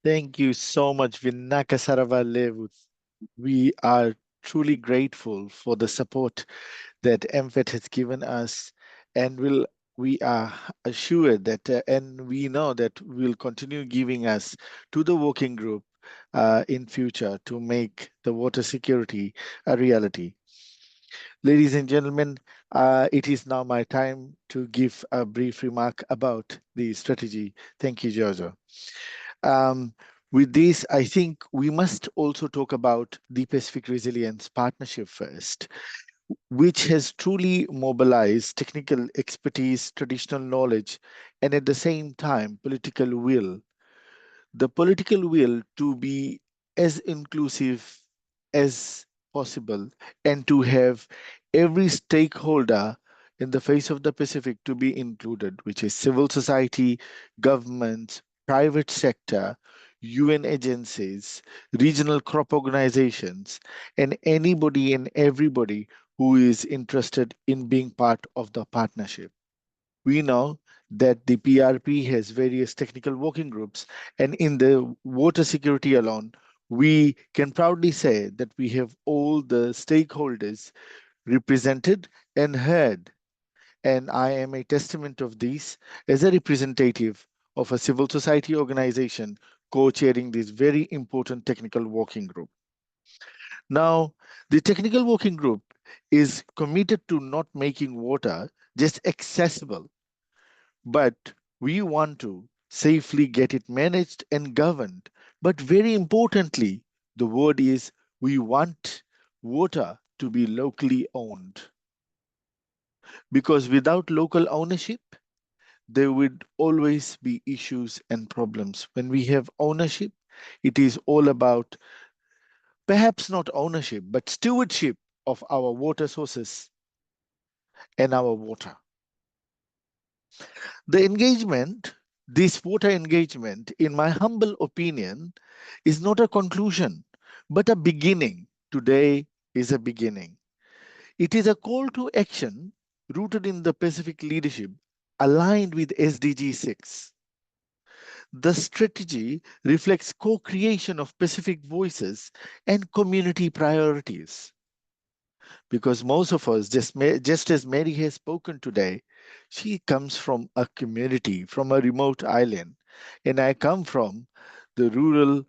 Thank you so much, Vinaka Saravale. We are truly grateful for the support that MFET has given us, and we are assured that, and we know that will continue giving us to the working group in future to make the water security a reality. Ladies and gentlemen, it is now my time to give a brief remark about the strategy. Thank you, Giorgio. Um, with this, I think we must also talk about the Pacific Resilience Partnership first, which has truly mobilized technical expertise, traditional knowledge, and at the same time, political will. The political will to be as inclusive as possible and to have every stakeholder in the face of the Pacific to be included, which is civil society, governments, private sector, UN agencies, regional crop organizations, and anybody and everybody who is interested in being part of the partnership. We know that the PRP has various technical working groups, and in the water security alone, we can proudly say that we have all the stakeholders represented and heard. And I am a testament of this as a representative of a civil society organization co-chairing this very important technical working group. Now, the technical working group is committed to not making water just accessible, but we want to safely get it managed and governed. But very importantly, the word is we want water to be locally owned. Because without local ownership, there would always be issues and problems. When we have ownership, it is all about perhaps not ownership, but stewardship of our water sources and our water. The engagement, this water engagement, in my humble opinion, is not a conclusion, but a beginning. Today is a beginning. It is a call to action rooted in the Pacific leadership, aligned with SDG 6. The strategy reflects co-creation of Pacific voices and community priorities. Because most of us, just as Mary has spoken today, she comes from a community, from a remote island, and I come from a rural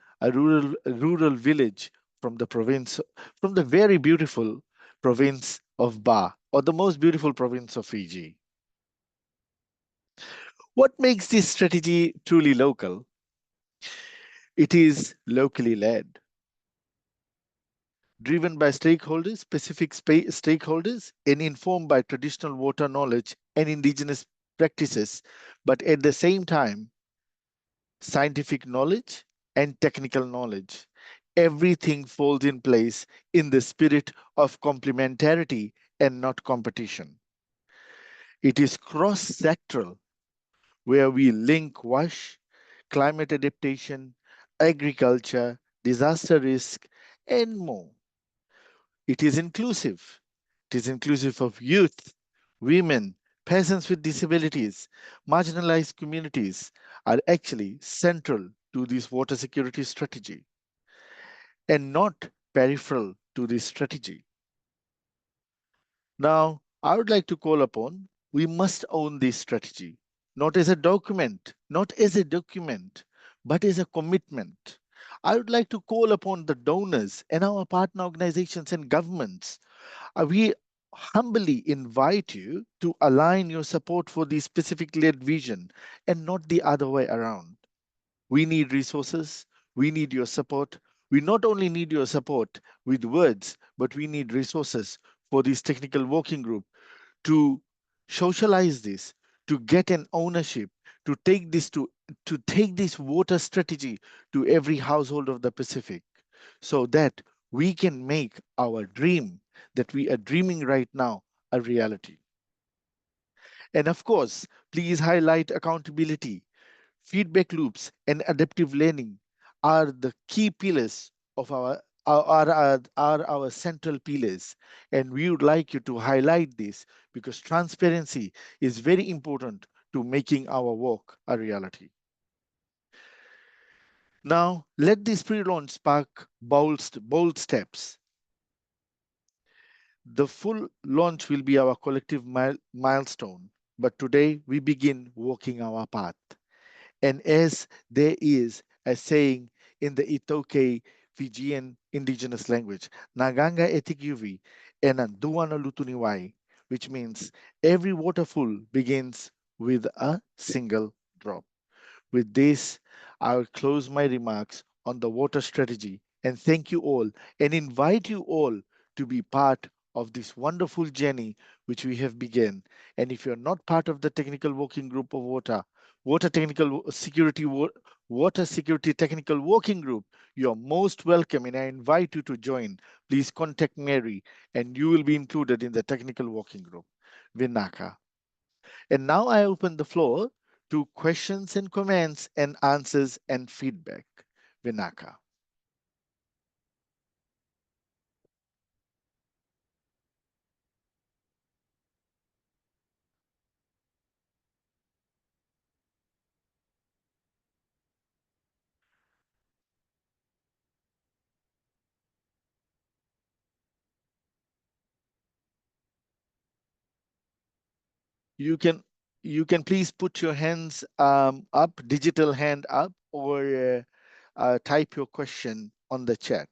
village from the province, from the very beautiful province of Ba, or the most beautiful province of Fiji. What makes this strategy truly local? It is locally led, driven by stakeholders, specific stakeholders, and informed by traditional water knowledge and indigenous practices, but at the same time, scientific knowledge and technical knowledge. Everything falls in place in the spirit of complementarity and not competition. It is cross-sectoral, where we link WASH, climate adaptation, agriculture, disaster risk, and more. It is inclusive. It is inclusive of youth, women, persons with disabilities, marginalized communities are actually central to this water security strategy and not peripheral to this strategy. Now, I would like to call upon, we must own this strategy, not as a document, but as a commitment. I would like to call upon the donors and our partner organizations and governments. We humbly invite you to align your support for the specific led vision and not the other way around. We need resources. We need your support. We not only need your support with words, but we need resources for this technical working group to socialize this, to get an ownership, to take this water strategy to every household of the Pacific, so that we can make our dream that we are dreaming right now a reality. And of course, please highlight accountability. Feedback loops and adaptive learning are the key pillars of are our central pillars. And we would like you to highlight this because transparency is very important to making our work a reality. Now, let this pre-launch spark bold steps. The full launch will be our collective milestone, but today we begin walking our path. And as there is a saying in the Itoke Fijian indigenous language, Naganga etikyuvi enan duana lutuniwai, which means every waterfall begins with a single drop. With this, I will close my remarks on the water strategy and thank you all and invite you all to be part of this wonderful journey which we have begun. And if you're not part of the technical working group of water security technical working group, you're most welcome and I invite you to join. Please contact Mary and you will be included in the technical working group. Vinaka. And now I open the floor to questions and comments and answers and feedback. Vinaka. You can please put your hands up, digital hand up, or type your question on the chat.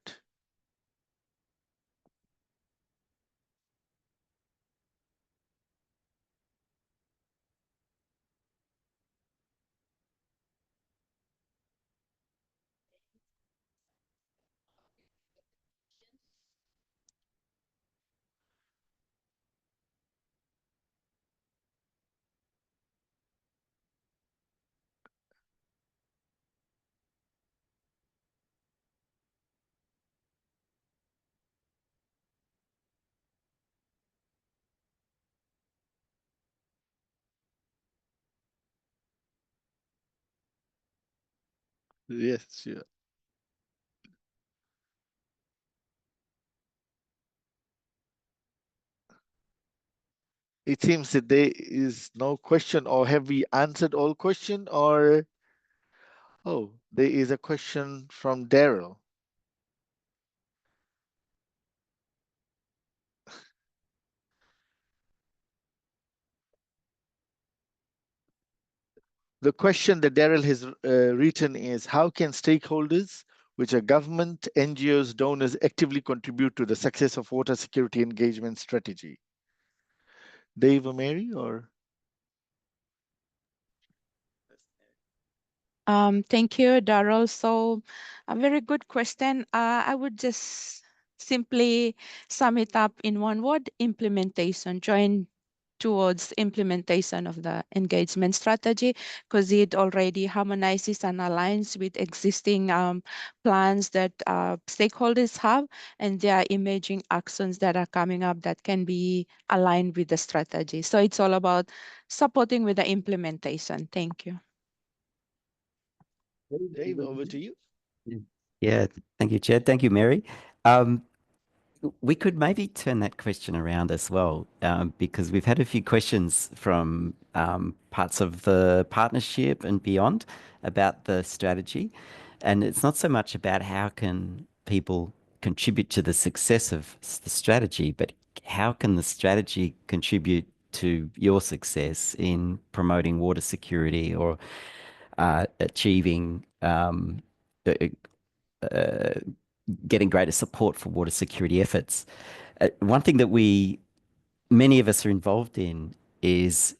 Yes, sure. It seems that there is no question, or have we answered all question, or oh, there is a question from Daryl. The question that Daryl has written is, how can stakeholders, which are government, NGOs, donors, actively contribute to the success of water security engagement strategy? Dave or Mary, or? Thank you, Darrell. So a very good question. I would just simply sum it up in one word: implementation. Join towards implementation of the engagement strategy, because it already harmonizes and aligns with existing plans that stakeholders have, and there are emerging actions that are coming up that can be aligned with the strategy. So it's all about supporting with the implementation. Thank you. Dave, over to you. Yeah, thank you, Chair. Thank you, Mary. We could maybe turn that question around as well, because we've had a few questions from parts of the partnership and beyond about the strategy. And it's not so much about how can people contribute to the success of the strategy, but how can the strategy contribute to your success in promoting water security or achieving getting greater support for water security efforts. One thing that many of us are involved in is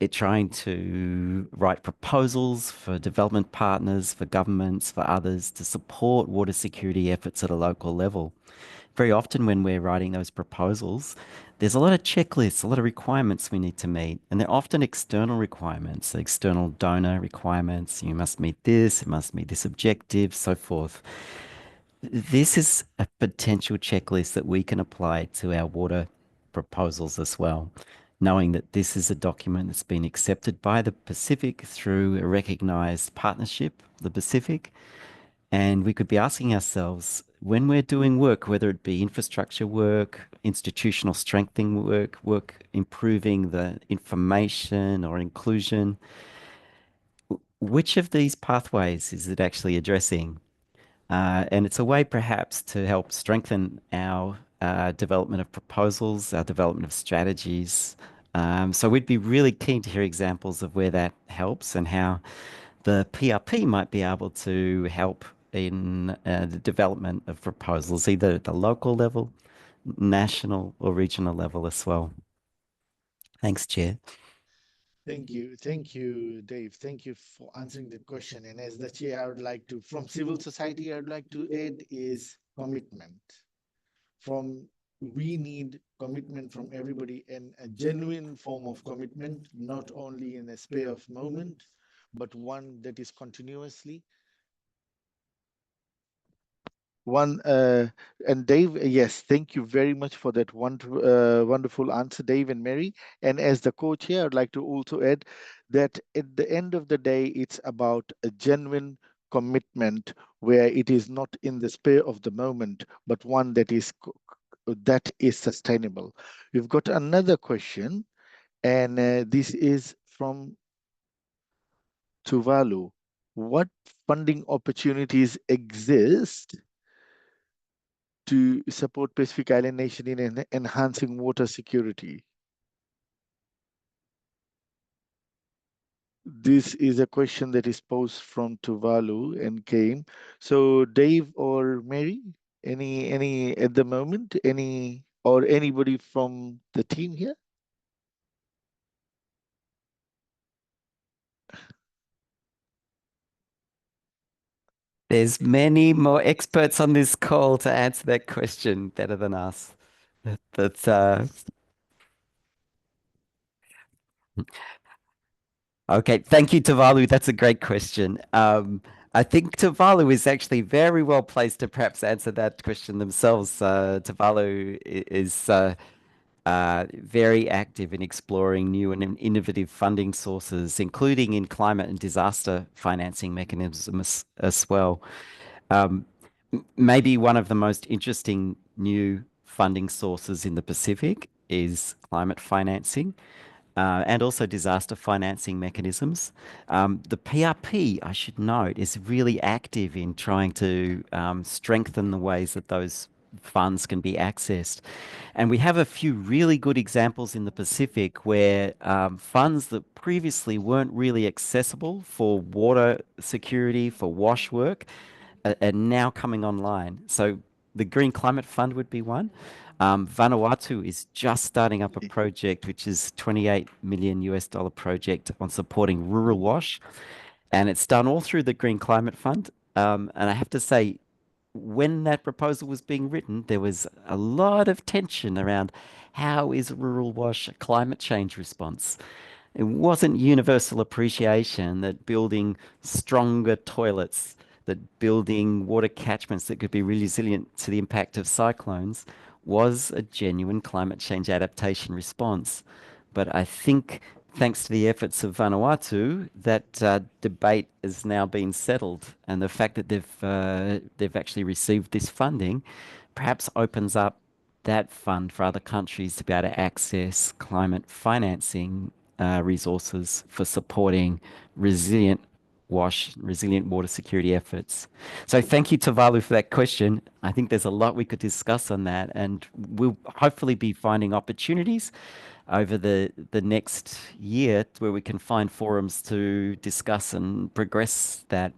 trying to write proposals for development partners, for governments, for others to support water security efforts at a local level. Very often when we're writing those proposals, there's a lot of checklists, a lot of requirements we need to meet, and they're often external requirements, external donor requirements. You must meet this, it must meet this objective, so forth. This is a potential checklist that we can apply to our water proposals as well, knowing that this is a document that's been accepted by the Pacific through a recognized partnership, the Pacific. And we could be asking ourselves, when we're doing work, whether it be infrastructure work, institutional strengthening work, work improving the information or inclusion, which of these pathways is it actually addressing? And it's a way perhaps to help strengthen our development of proposals, our development of strategies. So we'd be really keen to hear examples of where that helps and how the PRP might be able to help in the development of proposals, either at the local level, national or regional level as well. Thanks, Chair. Thank you, Dave. Thank you for answering the question. And as the chair, I would like to, from civil society, I would like to add is commitment. We need commitment from everybody, and a genuine form of commitment, not only in a spare of moment, but one that is continuously. And Dave, yes, thank you very much for that wonderful answer, Dave and Mary. And as the co-chair, I'd like to also add that at the end of the day, it's about a genuine commitment where it is not in the spare of the moment, but one that is sustainable. We've got another question, and this is from Tuvalu. What funding opportunities exist to support Pacific Island nation in enhancing water security? This is a question that is posed from Tuvalu and came. So Dave or Mary, any at the moment, or anybody from the team here? There's many more experts on this call to answer that question better than us. That's okay. Thank you, Tavalu. That's a great question. I think Tuvalu is actually very well placed to perhaps answer that question themselves. Tuvalu is very active in exploring new and innovative funding sources, including in climate and disaster financing mechanisms as well. Maybe one of the most interesting new funding sources in the Pacific is climate financing. And also disaster financing mechanisms. The PRP, I should note, is really active in trying to strengthen the ways that those funds can be accessed. And we have a few really good examples in the Pacific where funds that previously weren't really accessible for water security, for wash work, are now coming online. So the Green Climate Fund would be one. Vanuatu is just starting up a project, which is $28 million project on supporting rural wash. And it's done all through the Green Climate Fund. And I have to say, when that proposal was being written, there was a lot of tension around how is rural wash a climate change response. It wasn't universal appreciation that building stronger toilets, that building water catchments that could be resilient to the impact of cyclones was a genuine climate change adaptation response. But I think thanks to the efforts of Vanuatu, that debate has now been settled, and the fact that they've actually received this funding perhaps opens up that fund for other countries to be able to access climate financing resources for supporting resilient water security efforts. So thank you, Tavalu, for that question. I think there's a lot we could discuss on that, and we'll hopefully be finding opportunities over the next year where we can find forums to discuss and progress that.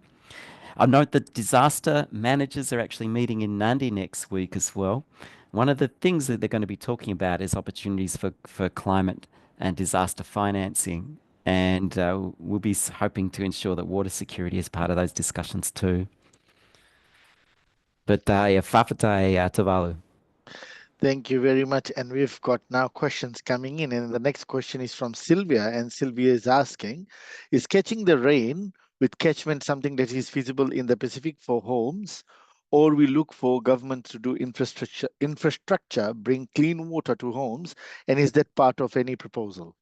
I note that disaster managers are actually meeting in Nadi next week as well. One of the things that they're going to be talking about is opportunities for climate and disaster financing. And we'll be hoping to ensure that water security is part of those discussions too. But yeah, whawhatai Tuvalu. Thank you very much. And we've got now questions coming in. And the next question is from Sylvia. And Sylvia is asking, is catching the rain with catchment something that is feasible in the Pacific for homes? Or we look for government to do infrastructure, bring clean water to homes? And is that part of any proposal?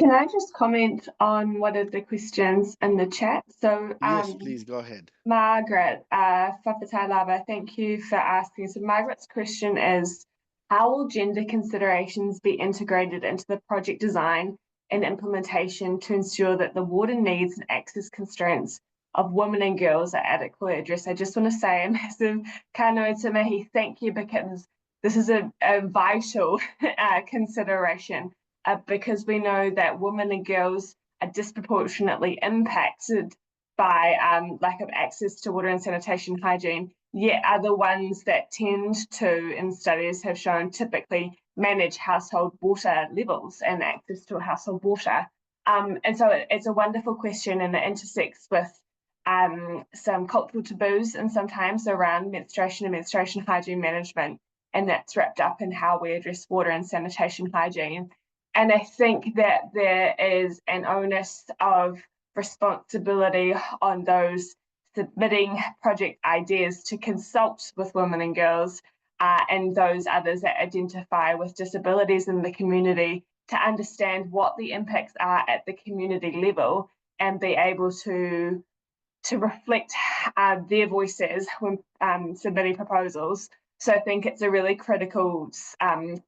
Can I just comment on one of the questions in the chat? So, Yes, please go ahead. Margaret, Whawhatai Lava, thank you for asking. So Margaret's question is, how will gender considerations be integrated into the project design and implementation to ensure that the water needs and access constraints of women and girls are adequately addressed? I just want to say a massive kanoa te mihi, thank you, because this is a vital consideration, because we know that women and girls are disproportionately impacted by lack of access to water and sanitation hygiene, yet are the ones that tend to, in studies have shown, typically manage household water levels and access to household water. And so it's a wonderful question, and it intersects with some cultural taboos and sometimes around menstruation and menstruation hygiene management, and that's wrapped up in how we address water and sanitation hygiene. And I think that there is an onus of responsibility on those submitting project ideas to consult with women and girls and those others that identify with disabilities in the community to understand what the impacts are at the community level and be able to reflect their voices when submitting proposals. So I think it's a really critical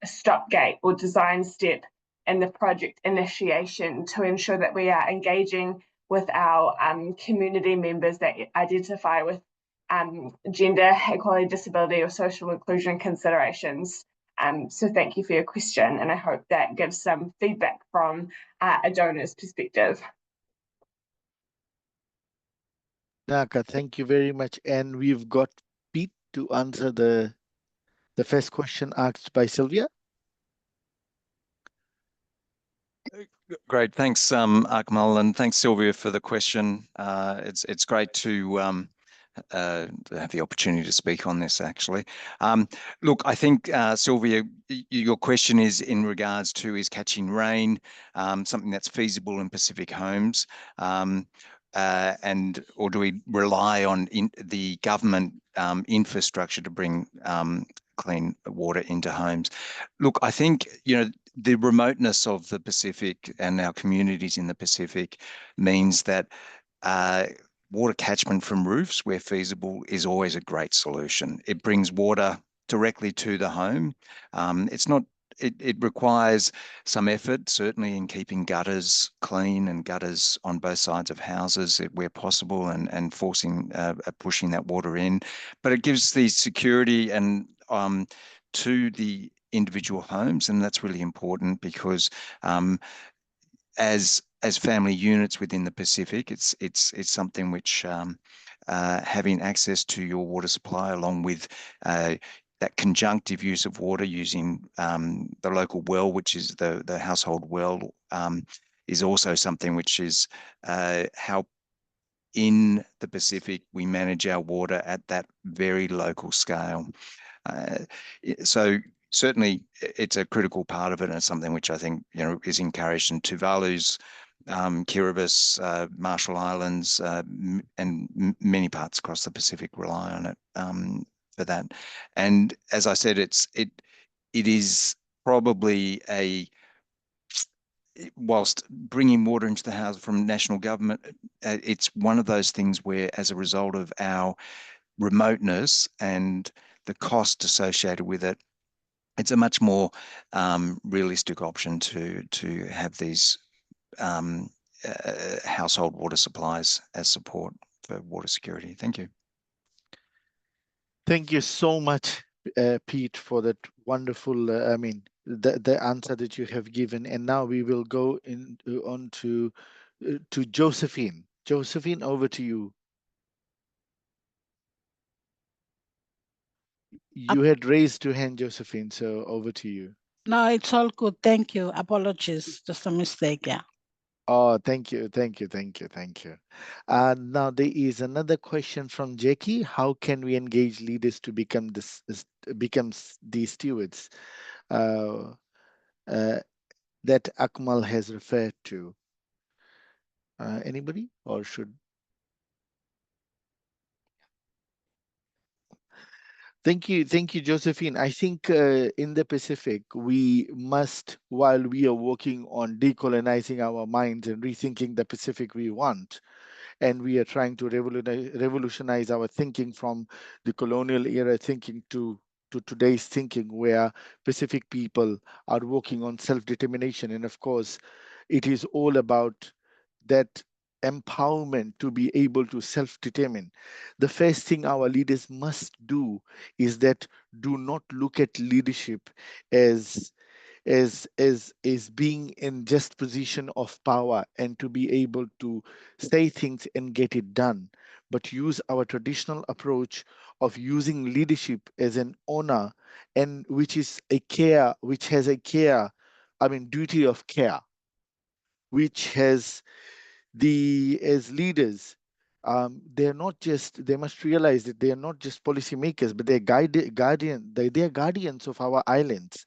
stopgate or design step in the project initiation to ensure that we are engaging with our community members that identify with gender equality, disability, or social inclusion considerations. So thank you for your question, and I hope that gives some feedback from a donor's perspective. Naka, thank you very much. And we've got Pete to answer the first question asked by Sylvia. Great, thanks, Akmal, and thanks, Sylvia, for the question. It's great to have the opportunity to speak on this, actually. Look, I think, Sylvia, your question is in regards to is catching rain something that's feasible in Pacific homes, or do we rely on the government infrastructure to bring clean water into homes? Look, I think, the remoteness of the Pacific and our communities in the Pacific means that water catchment from roofs, where feasible, is always a great solution. It brings water directly to the home. It requires some effort, certainly, in keeping gutters clean and gutters on both sides of houses where possible, and forcing pushing that water in. But it gives the security and to the individual homes, and that's really important because as family units within the Pacific, it's something which having access to your water supply, along with that conjunctive use of water using the local well, which is the household well, is also something which is how in the Pacific we manage our water at that very local scale. So certainly it's a critical part of it, and it's something which I think is encouraged. And Tuvalu's, Kiribati, Marshall Islands, and many parts across the Pacific rely on it for that. And as I said, it is probably whilst bringing water into the house from national government, it's one of those things where, as a result of our remoteness and the cost associated with it, it's a much more realistic option to have these household water supplies as support for water security. Thank you. Thank you so much, Pete, for that wonderful, the answer that you have given. And now we will go on to Josephine. Josephine, over to you. You had raised your hand, Josephine, so over to you. No, it's all good. Thank you. Apologies. Just a mistake, yeah. Oh, thank you, thank you, thank you, thank you. Now there is another question from Jackie. How can we engage leaders to become these stewards uh, uh, that Akmal has referred to? Anybody, or should? Thank you, Josephine. I think in the Pacific, we must, while we are working on decolonizing our minds and rethinking the Pacific we want, and we are trying to revolutionize our thinking from the colonial era thinking to today's thinking, where Pacific people are working on self-determination. And of course, it is all about that empowerment to be able to self-determine. The first thing our leaders must do is that do not look at leadership as as being in just position of power and to be able to say things and get it done, but use our traditional approach of using leadership as an honor, and which is a care, which has a care, I mean duty of care, which has the as leaders, they're not just, they must realize that they are not just policymakers, but they're they're guardians of our islands,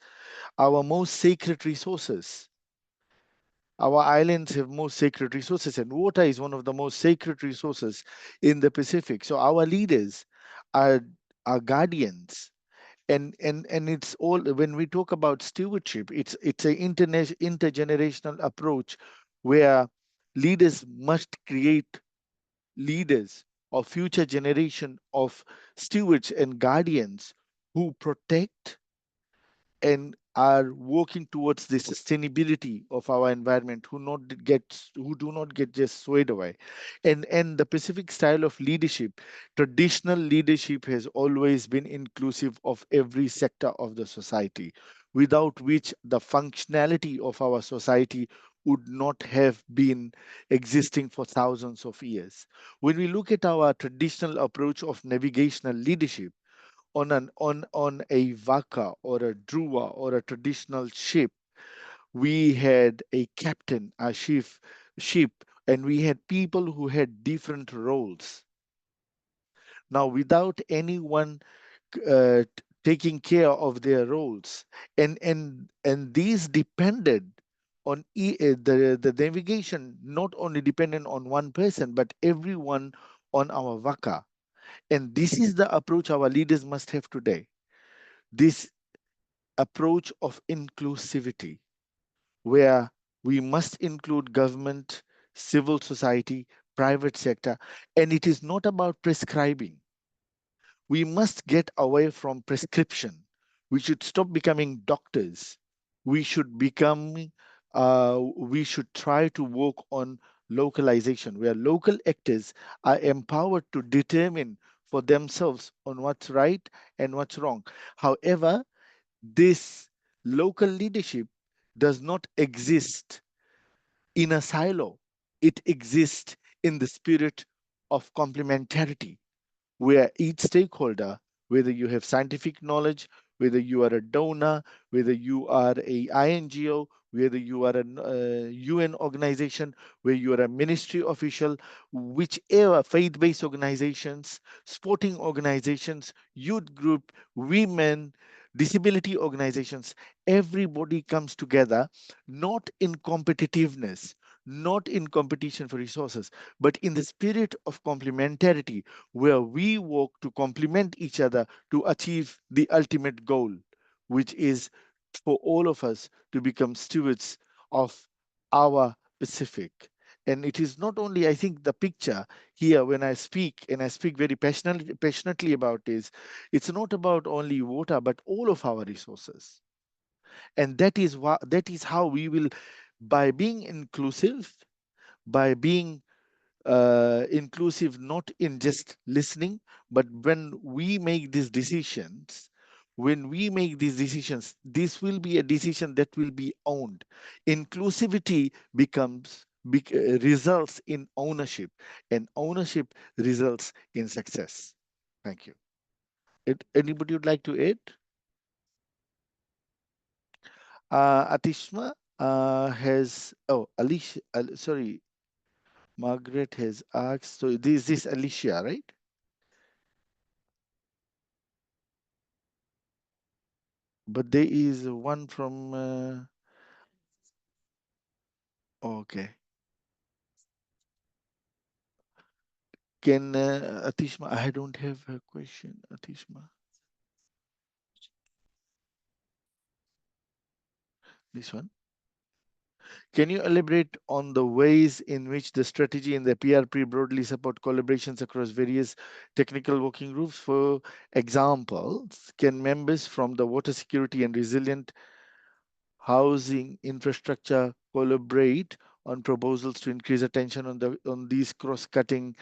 our most sacred resources. Our islands have most sacred resources, and water is one of the most sacred resources in the Pacific. So our leaders are guardians, and it's all, when we talk about stewardship, it's a intergenerational approach where leaders must create leaders of future generation of stewards and guardians who protect and are working towards the sustainability of our environment, who do not get just swayed away. And the Pacific style of leadership, traditional leadership, has always been inclusive of every sector of the society, without which the functionality of our society would not have been existing for thousands of years. When we look at our traditional approach of navigational leadership, on a waka or a druwa or a traditional ship, we had a captain, a ship, and we had people who had different roles. Now, without anyone taking care of their roles, and these depended on the navigation, not only dependent on one person, but everyone on our waka. And this is the approach our leaders must have today. This approach of inclusivity, where we must include government, civil society, private sector, and it is not about prescribing. We must get away from prescription. We should stop becoming doctors. We should become, we should try to work on localization, where local actors are empowered to determine for themselves on what's right and what's wrong. However, this local leadership does not exist in a silo. It exists in the spirit of complementarity, where each stakeholder, whether you have scientific knowledge, whether you are a donor, whether you are a INGO, whether you are a UN organization, where you are a ministry official, whichever faith-based organizations, sporting organizations, youth group, women, disability organizations, everybody comes together, not in competitiveness, not in competition for resources, but in the spirit of complementarity, where we work to complement each other to achieve the ultimate goal, which is for all of us to become stewards of our Pacific. And it is not only, I think, the picture here when I speak, and I speak very passionately about this, it's not about only water, but all of our resources. And that is how we will, by being inclusive, by being inclusive, not in just listening, but when we make these decisions, this will be a decision that will be owned. Inclusivity results in ownership, and ownership results in success. Thank you. Anybody would like to add? Atishma, Alicia, sorry, Margaret has asked. So this Alicia, right? But there is one from. Okay. Can Atishma? I don't have a question, Atishma. This one. Can you elaborate on the ways in which the strategy and the PRP broadly support collaborations across various technical working groups? For example, can members from the water security and resilient housing infrastructure collaborate on proposals to increase attention on these cross-cutting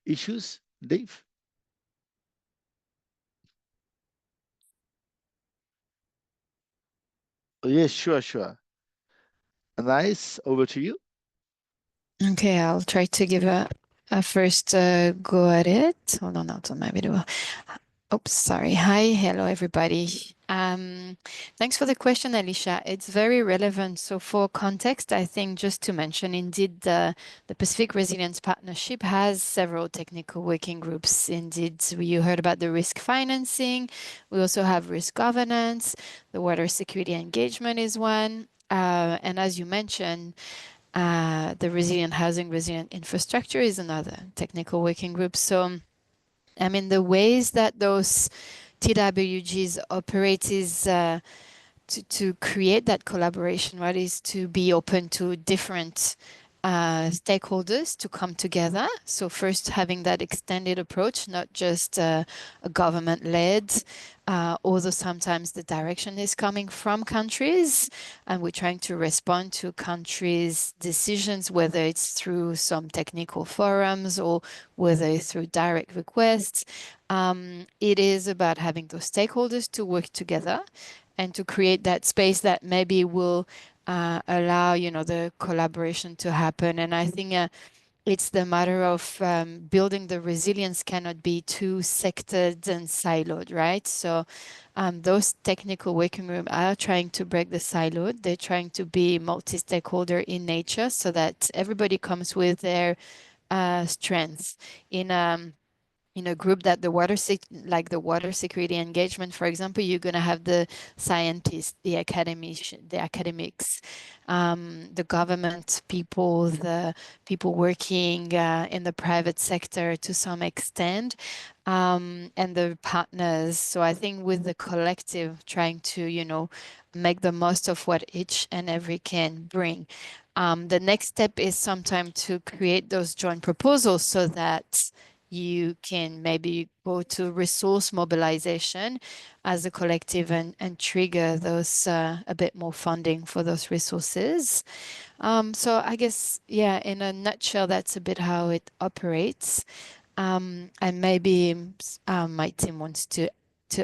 issues? Dave? Oh, yes, sure. Nice. Over to you. Okay, I'll try to give a first go at it. Hold on, out on my video. Oops, sorry. Hi, hello everybody. Thanks for the question, Alicia. It's very relevant. So for context, I think just to mention, indeed, the Pacific Resilience Partnership has several technical working groups. Indeed, you heard about the risk financing. We also have risk governance. The water security engagement is one. And as you mentioned, the resilient housing, resilient infrastructure is another technical working group. So, I mean, the ways that those TWGs operate is to create that collaboration, right? Is to be open to different stakeholders to come together. So first having that extended approach, not just a government-led, although sometimes the direction is coming from countries and we're trying to respond to countries' decisions, whether it's through some technical forums or whether it's through direct requests. It is about having those stakeholders to work together and to create that space that maybe will allow, the collaboration to happen. And I think it's the matter of building the resilience cannot be too sectored and siloed, right? So those technical working groups are trying to break the siloed. They're trying to be multi-stakeholder in nature so that everybody comes with their strengths in a group that like the water security engagement, for example, you're going to have the scientists, the academics, the government people, the people working in the private sector to some extent, and the partners. So I think with the collective trying to, make the most of what each and every can bring. The next step is sometime to create those joint proposals so that you can maybe go to resource mobilization as a collective and trigger those a bit more funding for those resources. So I guess, yeah, in a nutshell, that's a bit how it operates. And maybe my team wants to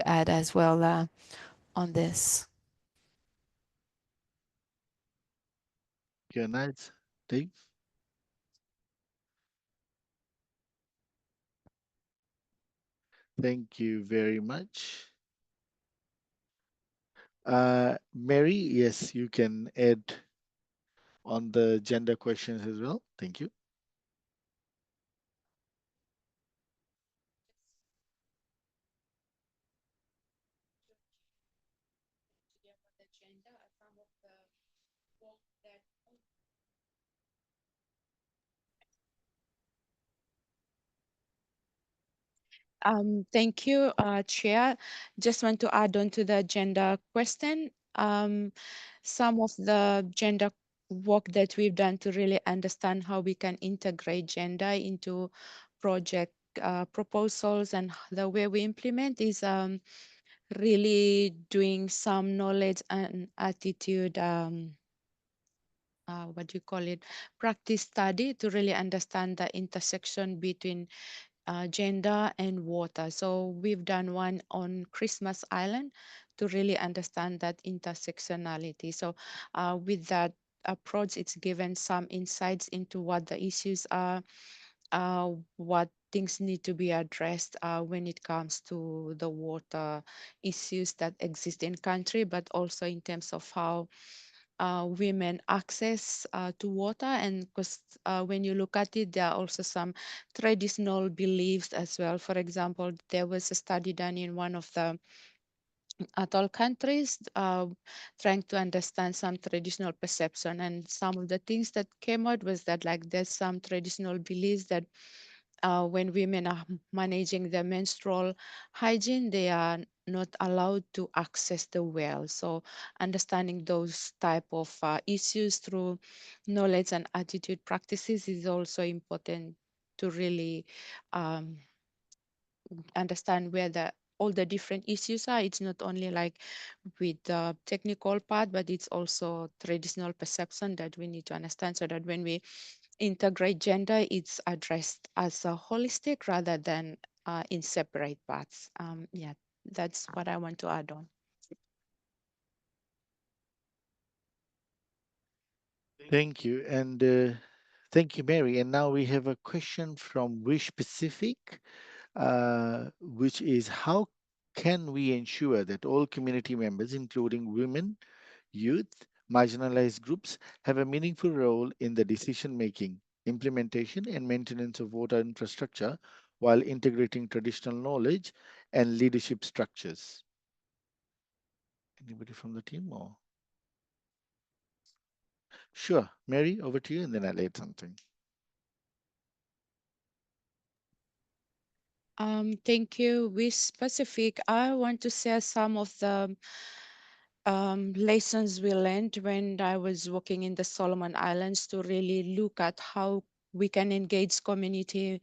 add as well on this. Yeah, nice. Dave? Thank you very much. Mary, yes, you can add on the gender questions as well. Thank you. Thank you, Chair. Just want to add on to the gender question. Some of the gender work that we've done to really understand how we can integrate gender into project proposals and the way we implement is really doing some knowledge and attitude what do you call it, practice study to really understand the intersection between gender and water. So we've done one on Christmas Island to really understand that intersectionality. So with that approach, it's given some insights into what the issues are, what things need to be addressed when it comes to the water issues that exist in country, but also in terms of how women access to water. And because when you look at it, there are also some traditional beliefs as well. For example, there was a study done in one of the atoll countries trying to understand some traditional perception, and some of the things that came out was that like there's some traditional beliefs that when women are managing their menstrual hygiene, they are not allowed to access the well. So understanding those type of issues through knowledge and attitude practices is also important to really um, understand where all the different issues are. It's not only like with the technical part, but it's also traditional perception that we need to understand, so that when we integrate gender, it's addressed as a holistic rather than in separate parts. Yeah, that's what I want to add on. Thank you. And thank you, Mary. And now we have a question from Wish Pacific, which is how can we ensure that all community members, including women, youth, marginalized groups, have a meaningful role in the decision making, implementation, and maintenance of water infrastructure while integrating traditional knowledge and leadership structures? Anybody from the team or? Sure, Mary, over to you, and then I'll add something. Thank you. With specific, I want to share some of the lessons we learned when I was working in the Solomon Islands to really look at how we can engage community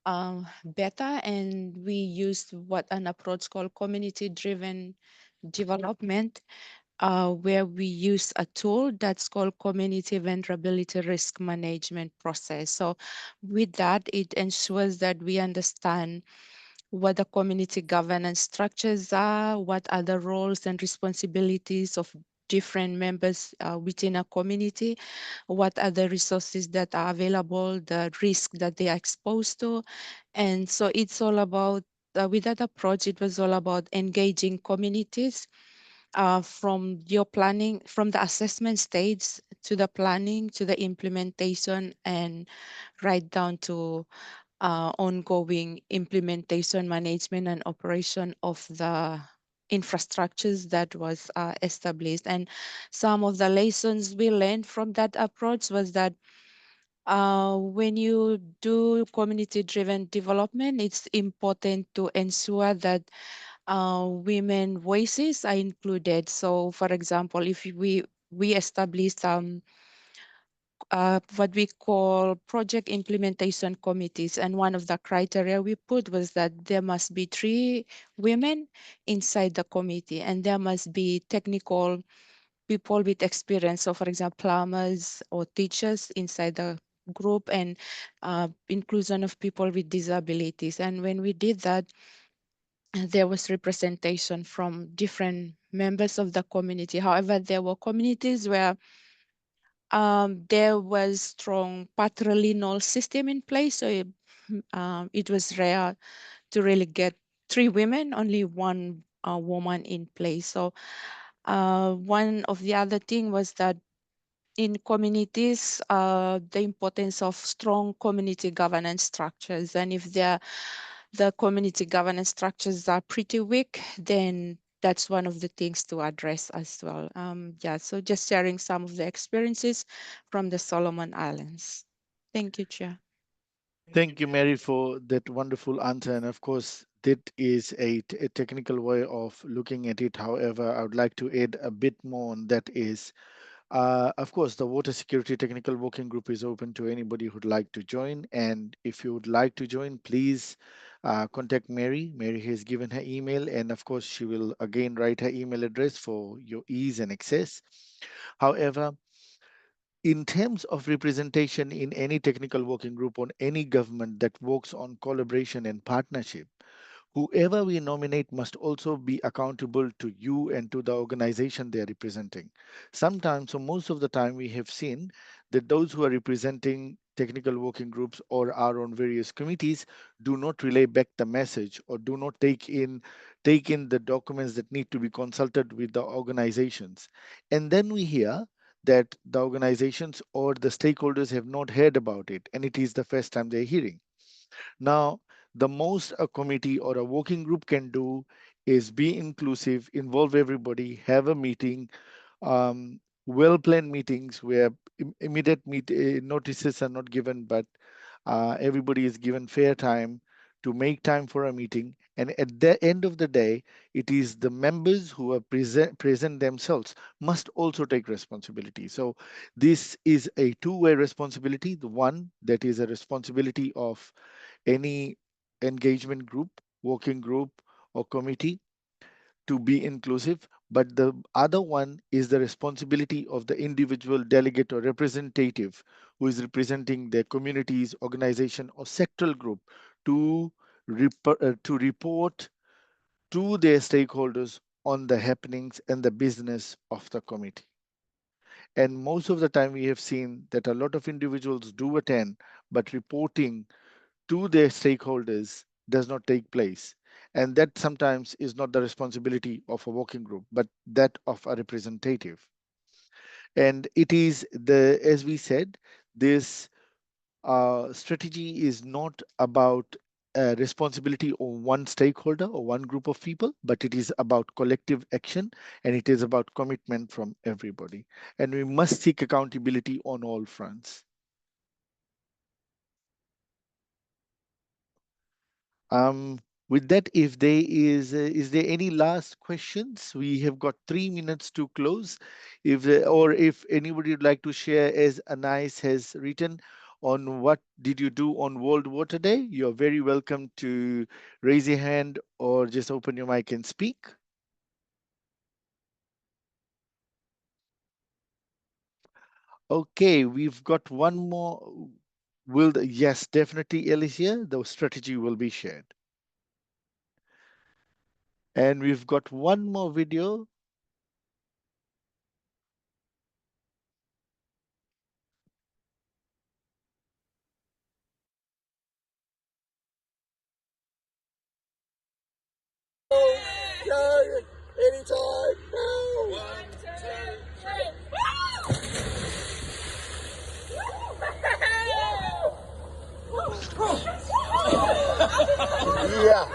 better. And we used what an approach called community-driven development, where we use a tool that's called community vulnerability risk management process. So with that, it ensures that we understand what the community governance structures are, what are the roles and responsibilities of different members within a community, what are the resources that are available, the risk that they are exposed to. And so it's all about, with that approach, it was all about engaging communities from your planning, from the assessment stage to the planning, to the implementation, and right down to ongoing implementation, management, and operation of the infrastructures that was established. And some of the lessons we learned from that approach was that when you do community-driven development, it's important to ensure that women voices are included. So, for example, if we established what we call project implementation committees. And one of the criteria we put was that there must be 3 women inside the committee, and there must be technical people with experience. So for example, plumbers or teachers inside the group, and inclusion of people with disabilities. And when we did that, there was representation from different members of the community. However, there were communities where there was strong patrilineal system in place, so it was rare to really get 3 women, only one woman in place. So one of the other thing was that in communities, the importance of strong community governance structures, and if the community governance structures are pretty weak, then that's one of the things to address as well. Yeah, so just sharing some of the experiences from the Solomon Islands. Thank you, Chair. Thank you, Mary, for that wonderful answer. And of course, that is a technical way of looking at it. However, I would like to add a bit more on that is, of course, the Water Security Technical Working Group is open to anybody who'd like to join. And if you would like to join, please contact Mary. Mary has given her email, and of course, she will again write her email address for your ease and access. However, in terms of representation in any technical working group on any government that works on collaboration and partnership, whoever we nominate must also be accountable to you and to the organization they are representing. Sometimes, so most of the time, we have seen that those who are representing technical working groups or are on various committees do not relay back the message or do not take in the documents that need to be consulted with the organizations. And then we hear that the organizations or the stakeholders have not heard about it, and it is the first time they're hearing. Now, the most a committee or a working group can do is be inclusive, involve everybody, have a meeting, well-planned meetings where immediate notices are not given, but everybody is given fair time to make time for a meeting. And at the end of the day, it is the members who are present themselves must also take responsibility. So this is a two-way responsibility. The one that is a responsibility of any engagement group, working group, or committee to be inclusive, but the other one is the responsibility of the individual delegate or representative who is representing their communities, organization, or sectoral group to, to report to their stakeholders on the happenings and the business of the committee. And most of the time, we have seen that a lot of individuals do attend, but reporting to their stakeholders does not take place. And that sometimes is not the responsibility of a working group, but that of a representative. And it is the, as we said, this strategy is not about responsibility of one stakeholder or one group of people, but it is about collective action and it is about commitment from everybody. And we must seek accountability on all fronts. With that, if there is there any last questions? We have got 3 minutes to close. If or if anybody would like to share, as Anais has written, on what did you do on World Water Day, you're very welcome to raise your hand or just open your mic and speak. Okay, we've got one more. Yes, definitely, Alicia, the strategy will be shared. And we've got one more video. Anytime, now! 1, 2, 3! Yeah.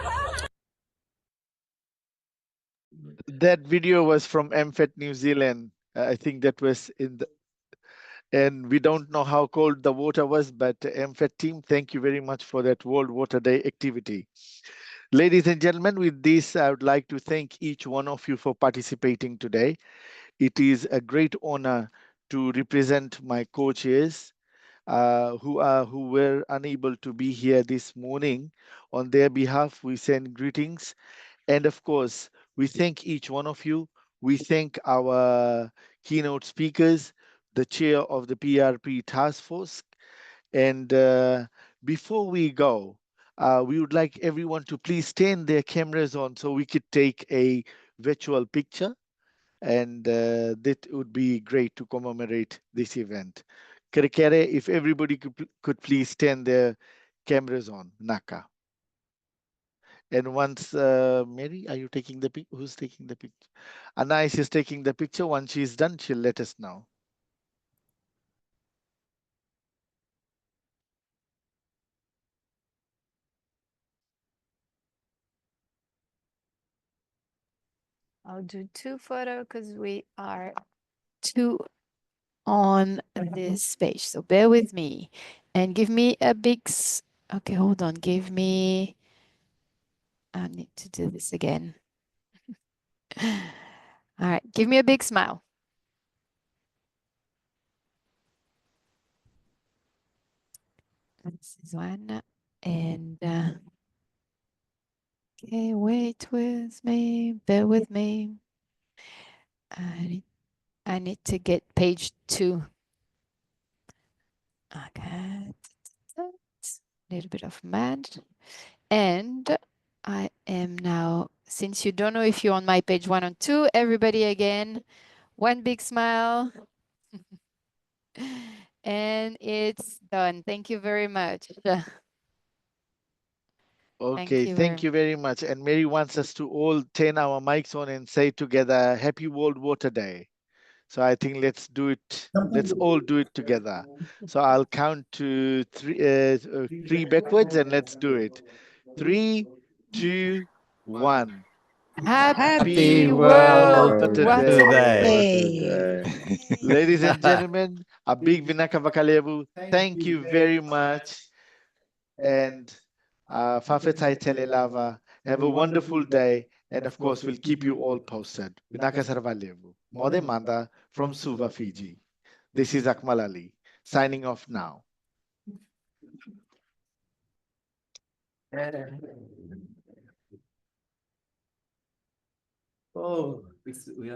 That video was from MFET New Zealand. I think that was in the, and we don't know how cold the water was, but MFET team, thank you very much for that World Water Day activity. Ladies and gentlemen, with this, I would like to thank each one of you for participating today. It is a great honor to represent my co-chairs who were unable to be here this morning. On their behalf, we send greetings. And of course, we thank each one of you. We thank our keynote speakers, the chair of the PRP task force. And before we go, we would like everyone to please turn their cameras on so we could take a virtual picture. And that would be great to commemorate this event. Kerekere, if everybody could please turn their cameras on, Naka. And once, Mary, are you taking the pic? Who's taking the picture? Anais is taking the picture. Once she's done, she'll let us know. I'll do 2 photos because we are 2 on this page. So bear with me and give me a big, okay, hold on. Give me, I need to do this again. All right, give me a big smile. This is one. And okay, wait with me, bear with me. I need to get page 2. Okay, a little bit of math. And I am now, since you don't know if you're on my page 1 or 2, everybody again, one big smile. And it's done. Thank you very much. Okay, thank you very much. And Mary wants us to all turn our mics on and say together, Happy World Water Day. So I think let's do it. Let's all do it together. So I'll count to three backwards and let's do it. 3, 2, 1. Happy World World Water Water Day. Day. Ladies and gentlemen, a big Vinaka Vakalebu. Thank you very much. And Fafetai Telelava. Have a wonderful day. And of course, we'll keep you all posted. Vinaka Sarvalevu. Mode Manda from Suva, Fiji. This is Akmal Ali, signing off now. Oh, we